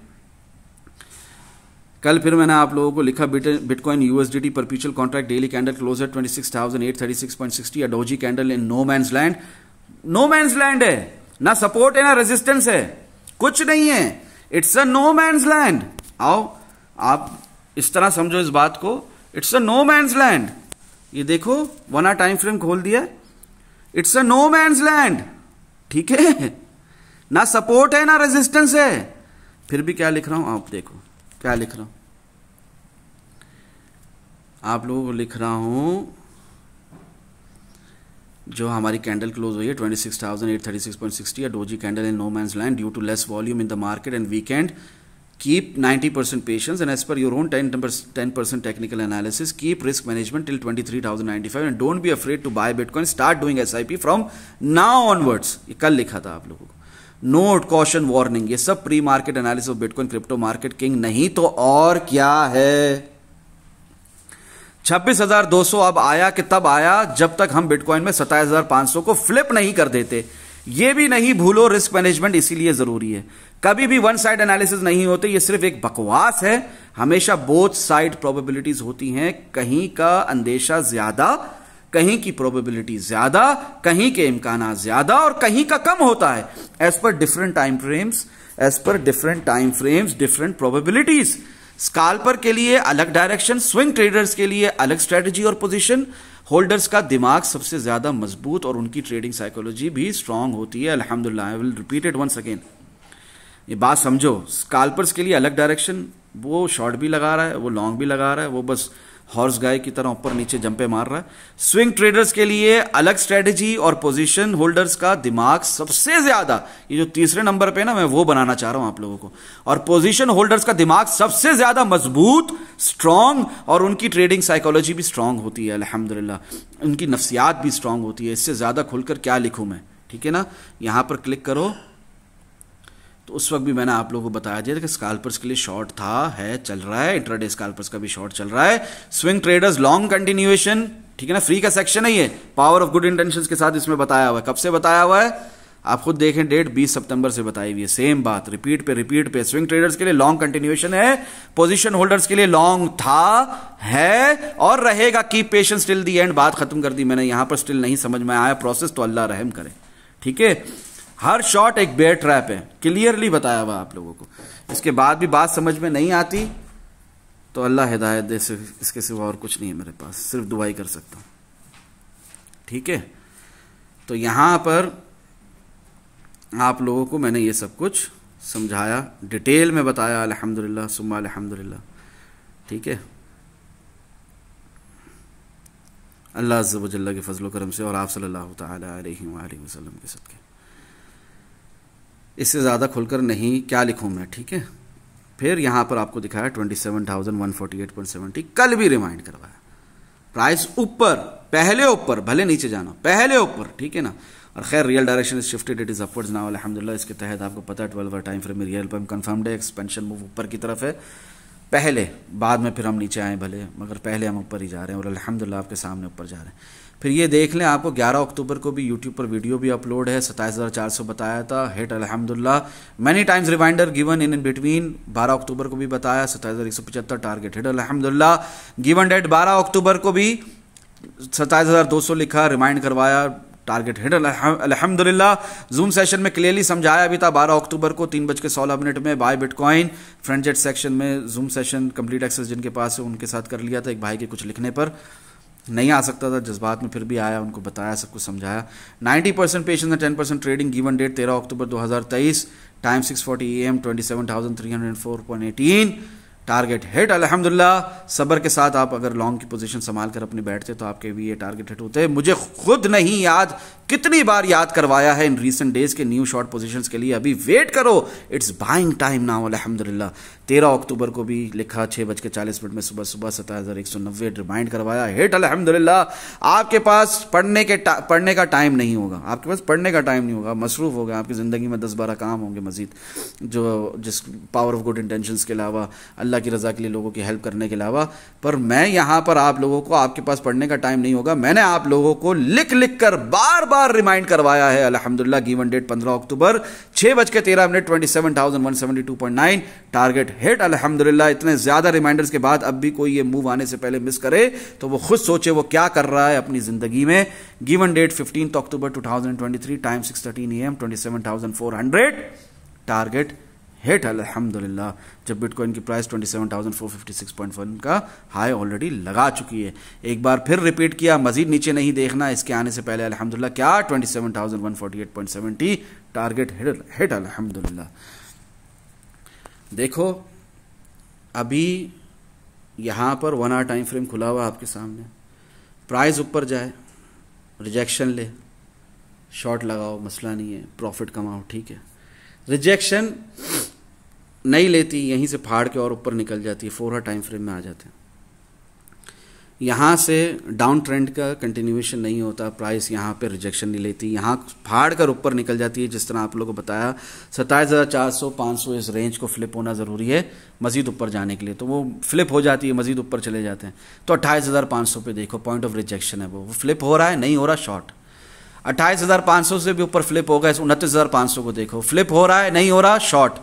कल फिर मैंने आप लोगों को लिखा bitcoin USDT perpetual contract daily candle close है 26,836.60, doji candle in no man's land. No man's land है, ना सपोर्ट है ना रेजिस्टेंस है, कुछ नहीं है, it's a no man's land. आओ आप इस तरह समझो इस बात को, it's a no man's land. ये देखो 1 आवर टाइम फ्रेम खोल दिया, it's a no man's land, ठीक है, ना सपोर्ट है ना रेजिस्टेंस है। फिर भी क्या लिख रहा हूं, आप देखो क्या लिख रहा हूं, आप लोगों को लिख रहा हूं जो हमारी कैंडल क्लोज हुई है 26,836.60, doji candle in no man's land due to less volume in the market and weekend, keep 90% patience and as per your own 10% technical analysis, keep risk management till 23,095 and don't be afraid to buy bitcoin, start doing SIP from now onwards. ये कल लिखा था आप लोगों को, note, caution, warning, ये सब pre market analysis of bitcoin crypto market king नहीं तो और क्या है। 26,200 अब आया कि तब आया जब तक हम बिटकॉइन में 27,500 को फ्लिप नहीं कर देते। ये भी नहीं भूलो, रिस्क मैनेजमेंट इसीलिए जरूरी है। कभी भी वन साइड एनालिसिस नहीं होते, ये सिर्फ एक बकवास है। हमेशा बोथ साइड प्रोबेबिलिटीज होती हैं, कहीं का अंदेशा ज्यादा, कहीं की प्रोबेबिलिटी ज्यादा, कहीं के इम्कान ज्यादा और कहीं का कम होता है, as per different time frames, different probabilities. Scalper के लिए अलग डायरेक्शन, स्विंग ट्रेडर्स के लिए अलग स्ट्रेटजी और पोजीशन, होल्डर्स का दिमाग सबसे ज्यादा मजबूत और उनकी ट्रेडिंग साइकोलॉजी भी स्ट्रांग होती है। अल्हम्दुलिल्लाह, I will repeat it once again, ये बात समझो। स्काल्पर्स के लिए अलग डायरेक्शन, वो शॉर्ट भी लगा रहा है, वो लॉन्ग भी लगा रहा है, वो बस हॉर्स गाय की तरह ऊपर नीचे जंपे मार रहा है। स्विंग ट्रेडर्स के लिए अलग स्ट्रेटजी और पोजीशन, होल्डर्स का दिमाग सबसे ज्यादा, ये जो तीसरे नंबर पे ना मैं वो बनाना चाह रहा हूं आप लोगों को, और पोजीशन होल्डर्स का दिमाग सबसे ज्यादा मजबूत, स्ट्रांग, और उनकी ट्रेडिंग साइकोलॉजी भी स्ट्रांग होती है अल्हम्दुलिल्लाह, उनकी नफ्सियात भी स्ट्रांग होती है। इससे ज्यादा खुलकर क्या लिखूं मैं, ठीक है ना। यहां पर क्लिक करो तो उस वक्त भी मैंने आप लोगों को बताया दिया कि स्काल्पर्स के लिए शॉर्ट था, है, चल रहा है, इंट्राडे स्काल्पर्स का भी शॉर्ट चल रहा है। स्विंग ट्रेडर्स लॉन्ग कंटिन्यूएशन, ठीक है ना, फ्री का सेक्शन है ये, पावर ऑफ गुड इंटेंशंस के साथ इसमें बताया हुआ है। कब से बताया हुआ है आप खुद देखें, डेट 20 सितंबर से बताई हुई है, सेम बात रिपीट पे। स्विंग ट्रेडर्स के लिए लॉन्ग कंटिन्यूएशन है, पोजीशन होल्डर्स के लिए लॉन्ग था, है और रहेगा। Keep patience till the and, बात खत्म कर दी मैंने। यहां पर स्टिल नहीं समझ में आया प्रोसेस तो अल्लाह रहम करे, ठीक है। हर शॉट एक बेयर ट्रैप है, क्लियरली बताया हुआ आप लोगों को। इसके बाद भी बात समझ में नहीं आती तो अल्लाह हिदायत दे, इसके सिवा और कुछ नहीं है मेरे पास, सिर्फ दुआ ही कर सकता हूं, ठीक है। तो यहां पर आप लोगों को मैंने ये सब कुछ समझाया, डिटेल में बताया, अल्हम्दुलिल्लाह सुम्मा अल्हम्दुलिल्लाह, ठीक है। अल्लाह अज़्ज़ व जल्ल के फजल करम से और आप सल्लल्लाहु तआला अलैहि वसल्लम के सदके, इससे ज़्यादा खुलकर नहीं क्या लिखूं मैं, ठीक है। फिर यहां पर आपको दिखाया 27,148.70, कल भी रिमाइंड करवाया, प्राइस ऊपर, पहले ऊपर, भले नीचे जाना, पहले ऊपर, ठीक है ना। और खैर real direction is shifted, it is upwards now अल्हम्दुलिल्लाह। इसके तहत आपको पता है 12 आवर टाइम फ्रेम में रियल टाइम कंफर्म्ड है, एक्सपेंशन मूव ऊपर की तरफ है पहले, बाद में फिर हम नीचे आए भले, मगर पहले हम ऊपर ही जा रहे हैं और अल्हम्दुलिल्लाह आपके सामने ऊपर जा रहे हैं। फिर ये देख लें, आपको 11 अक्टूबर को भी यूट्यूब पर वीडियो भी अपलोड है, 27,400 बताया था, हिट अल्हम्दुलिल्लाह। Many times reminder given in between, 12 अक्टूबर को भी बताया 27,175 टारगेट हिट अल्हम्दुलिल्लाह। गिवन डेट 12 अक्टूबर को भी 27,200 लिखा, रिमाइंड करवाया, टारगेट हिट अल्हम्दुलिल्लाह। जूम सेशन में क्लियरली समझाया भी था 12 अक्टूबर को 3:16 में buy bitcoin. Front chat section में जूम सेशन कंप्लीट एक्सेस जिनके पास है उनके साथ कर लिया था, एक भाई के कुछ लिखने पर नहीं आ सकता था, जज्बात में फिर भी आया, उनको बताया, सब कुछ समझाया। 90% patience and 10% trading. Given date 13 अक्टूबर 2023, टाइम 6:40 AM, 27,304.18, टारगेट हिट अल्हम्दुलिल्लाह। सब्र के साथ आप अगर लॉन्ग की पोजीशन संभाल कर अपनी बैठते तो आपके भी ये टारगेट हिट होते हैं। मुझे खुद नहीं याद कितनी बार याद करवाया है इन रीसेंट डेज के न्यू शॉर्ट पोजीशंस के लिए, अभी वेट करो, इट्स बाइंग टाइम नाउ अल्हम्दुलिल्लाह। 13 अक्टूबर को भी लिखा 6:40 में सुबह 27,190 रिमाइंड करवाया, हिट अल्हम्दुलिल्लाह। आपके पास पढ़ने का टाइम नहीं होगा, आपके पास पढ़ने का टाइम नहीं होगा, मसरूफ होगा, आपकी ज़िंदगी में 10-12 काम होंगे मजीद, जिस पावर ऑफ गुड इंटेंशंस के अलावा, अल्लाह की रज़ा के लिए लोगों की हेल्प करने के अलावा। पर मैं यहाँ पर आप लोगों को, आपके पास पढ़ने का टाइम नहीं होगा, मैंने आप लोगों को लिख कर बार बार रिमाइंड करवाया है अल्हम्दुलिल्लाह। गिवन डेट 15 अक्टूबर 6:13 27,172.9, टारगेट हिट अल्हम्दुलिल्लाह। इतने ज्यादा रिमाइंडर्स के बाद अब भी कोई ये मूव आने से पहले मिस करे तो वो खुद सोचे वो क्या कर रहा है अपनी जिंदगी में। गिवन डेट 15 अक्टूबर 2023, टाइम 6:13 AM, 27,400, टारगेट हिट अल्हम्दुलिल्लाह। जब बिटकॉइन की प्राइस 27,456.1 का हाई ऑलरेडी लगा चुकी है। एक बार फिर रिपीट किया, मजीद नीचे नहीं देखना, इसके आने से पहले अल्हम्दुलिल्लाह क्या 27,148.70, टारगेट हिट अल्हम्दुलिल्लाह। देखो अभी यहां पर 1 आवर टाइम फ्रेम खुला हुआ आपके सामने, प्राइस ऊपर जाए, रिजेक्शन ले, शॉर्ट लगाओ, मसला नहीं है, प्रॉफिट कमाओ, ठीक है। रिजेक्शन नहीं लेती, यहीं से फाड़ के और ऊपर निकल जाती है, 4 आवर टाइम फ्रेम में आ जाते हैं। यहाँ से डाउन ट्रेंड का कंटिन्यूएशन नहीं होता, प्राइस यहाँ पे रिजेक्शन नहीं लेती, यहाँ फाड़ कर ऊपर निकल जाती है। जिस तरह आप लोगों को बताया 27,400 500 इस रेंज को फ्लिप होना ज़रूरी है मज़ीद ऊपर जाने के लिए, तो वो फ्लिप हो जाती है, मज़ीद ऊपर चले जाते हैं। तो 28,500 पे देखो, पॉइंट ऑफ रिजेक्शन है, वो फ्लिप हो रहा है, नहीं हो रहा शॉर्ट। 28,500 से भी ऊपर फ्लिप होगा, 29,500 को देखो, फ्लिप हो रहा है, नहीं हो रहा शॉर्ट।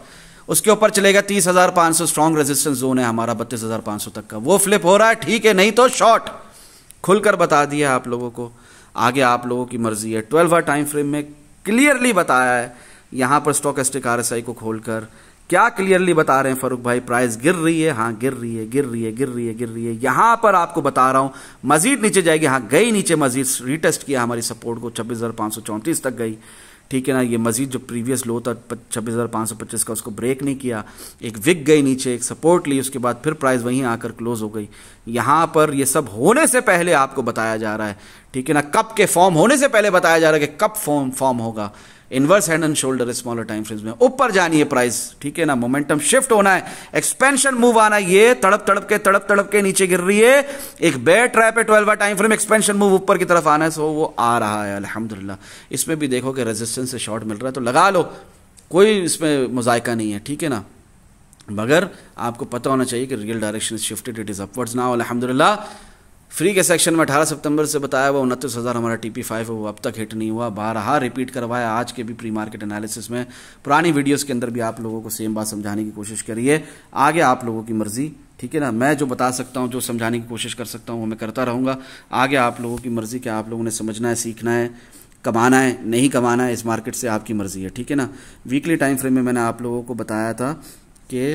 उसके ऊपर चलेगा 30,500, स्ट्रॉन्ग रेजिस्टेंस जोन है हमारा 32,500 तक का, वो फ्लिप हो रहा है, ठीक है, नहीं तो शॉर्ट। खुलकर बता दिया आप लोगों को, आगे आप लोगों की मर्जी है। 12 आवर टाइम फ्रेम में क्लियरली बताया है, यहां पर स्टॉकेस्टिक RSI को खोलकर क्या क्लियरली बता रहे हैं फरूक भाई? प्राइस गिर रही है, हाँ गिर रही है, गिर रही है, गिर रही है, गिर रही है। यहां पर आपको बता रहा हूं मजीद नीचे जाएगी, हाँ गई नीचे, मजीद रीटेस्ट किया हमारी सपोर्ट को, 26,534 तक गई, ठीक है ना। ये मजीद जो प्रीवियस लो था 26,525 का, उसको ब्रेक नहीं किया, एक विक गई नीचे, एक सपोर्ट ली, उसके बाद फिर प्राइस वहीं आकर क्लोज हो गई। यहां पर ये सब होने से पहले आपको बताया जा रहा है, ठीक है ना, कब के फॉर्म होने से पहले बताया जा रहा है कि कब फॉर्म होगा। Inverse head and shoulder smaller time frames में ऊपर जानी है प्राइस, ठीक है ना, मोमेंटम शिफ्ट होना है, एक्सपेंशन मूव आना है। ये तड़प तड़प के नीचे गिर रही है, एक बेयर ट्रैप है 12 टाइम फ्रेम, एक्सपेंशन मूव ऊपर की तरफ आना है, सो वो आ रहा है अल्हम्दुलिल्लाह। इसमें भी देखो कि रेजिस्टेंस से शॉर्ट मिल रहा है तो लगा लो, कोई इसमें मुजायका नहीं है, ठीक है ना, मगर आपको पता होना चाहिए कि real direction shifted, it is upwards now अल्हम्दुलिल्लाह। फ्री के सेक्शन में 18 सितंबर से बताया हुआ 29,000 हमारा TP5 है, वो अब तक हिट नहीं हुआ, बारहा रिपीट करवाया आज के भी प्री मार्केट एनालिसिस में, पुरानी वीडियोस के अंदर भी आप लोगों को सेम बात समझाने की कोशिश करी है। आगे आप लोगों की मर्जी, ठीक है ना, मैं जो बता सकता हूँ, जो समझाने की कोशिश कर सकता हूँ वो मैं करता रहूँगा। आगे आप लोगों की मर्जी, क्या आप लोगों ने समझना है, सीखना है, कमाना है, नहीं कमाना है, इस मार्केट से आपकी मर्जी है, ठीक है ना। वीकली टाइम फ्रेम में मैंने आप लोगों को बताया था कि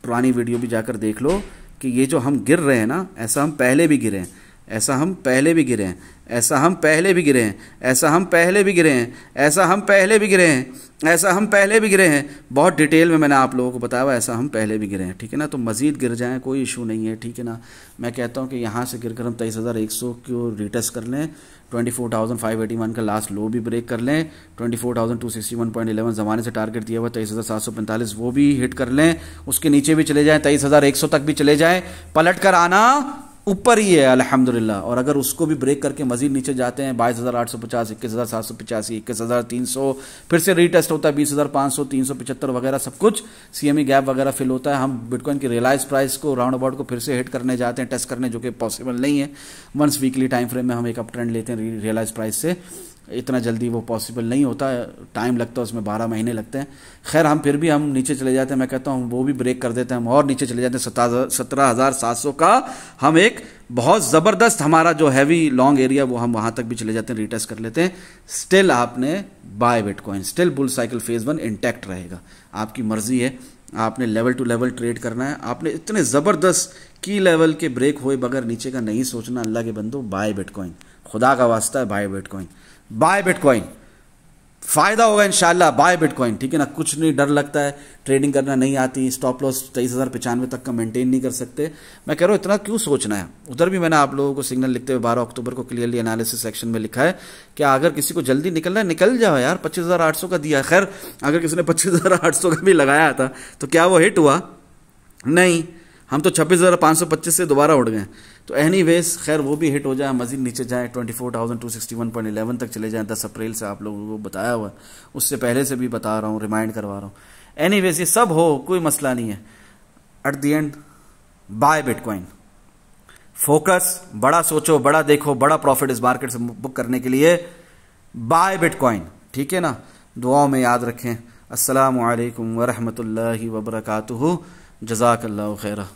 पुरानी वीडियो भी जाकर देख लो कि ये जो हम गिर रहे हैं ना, ऐसा हम पहले भी गिरे हैं, ऐसा हम पहले भी गिरे हैं, ऐसा हम पहले भी गिरे हैं, ऐसा हम पहले भी गिरे हैं, ऐसा हम पहले भी गिरे हैं, ऐसा हम पहले भी गिरे हैं। बहुत डिटेल में मैंने आप लोगों को बताया हुआ, ऐसा हम पहले भी गिरे हैं, ठीक है ना। तो मजीद गिर जाएं कोई इशू नहीं है, ठीक है ना। मैं कहता हूं कि यहां से गिरकर हम 23,100 को रिटेस्ट कर लें, 24,581 का लास्ट लो भी ब्रेक कर लें, 24,261.11 जमाने से टारगेट दिया हुआ 23,745 वो भी हिट कर लें, उसके नीचे भी चले जाएं, 23,100 तक भी चले जाएं, पलट कर आना ऊपर ही है अल्हम्दुलिल्लाह। और अगर उसको भी ब्रेक करके मजीद नीचे जाते हैं 22,850, 21,785, 21,300, फिर से रीटेस्ट होता है 20,500, 375 वगैरह सब कुछ, CME गैप वगैरह फिल होता है, हम बिटकॉइन की रियलाइज प्राइस को राउंड अबाउट को फिर से हिट करने जाते हैं, टेस्ट करने, जो कि पॉसिबल नहीं है। वंस वीकली टाइम फ्रेम में हम एक अप ट्रेंड लेते हैं रियलाइज प्राइस से, इतना जल्दी वो पॉसिबल नहीं होता, टाइम लगता है उसमें, 12 महीने लगते हैं। खैर हम फिर भी हम नीचे चले जाते हैं, मैं कहता हूँ वो भी ब्रेक कर देते हैं हम, और नीचे चले जाते हैं 17,700 का, हम एक बहुत ज़बरदस्त हमारा जो हैवी लॉन्ग एरिया वो हम वहाँ तक भी चले जाते हैं, रीटेस्ट कर लेते हैं। स्टिल आपने buy bitcoin, still bull cycle phase 1 intact रहेगा, आपकी मर्जी है, आपने लेवल टू लेवल ट्रेड करना है। आपने इतने ज़बरदस्त की लेवल के ब्रेक हुए बगैर नीचे का नहीं सोचना, अल्लाह के बंदो बाय बिटकॉइन, खुदा का वास्ता है बाय बिटकॉइन, बाय बिटकॉइन, फायदा होगा इंशाल्लाह, बाय बिटकॉइन, ठीक है ना। कुछ नहीं डर लगता है, ट्रेडिंग करना नहीं आती, स्टॉप लॉस 23,095 तक का मेंटेन नहीं कर सकते, मैं कह रहा हूँ इतना क्यों सोचना है। उधर भी मैंने आप लोगों को सिग्नल लिखते हुए 12 अक्टूबर को क्लियरली एनालिसिस सेक्शन में लिखा है कि अगर किसी को जल्दी निकलना है निकल जाओ यार, 25,800 का दिया। खैर अगर किसी ने 25,800 का भी लगाया था तो क्या वो हिट हुआ? नहीं, हम तो 26,525 से दोबारा उड़ गए। तो एनीवेज खैर वो भी हिट हो जाए, मजीद नीचे जाए 24,261.11 तक चले जाएं, 10 अप्रैल से आप लोगों को बताया हुआ, उससे पहले से भी बता रहा हूँ, रिमाइंड करवा रहा हूँ। एनीवेज ये सब हो, कोई मसला नहीं है, at the end buy bitcoin, focus, बड़ा सोचो, बड़ा देखो, बड़ा प्रॉफिट इस मार्केट से बुक करने के लिए बाय बिटकॉइन, ठीक है ना। दुआओं में याद रखें। अस्सलामु अलैकुम वरहमतुल्लाहि वबरकातुहू, जज़ाकल्लाहु खैरा।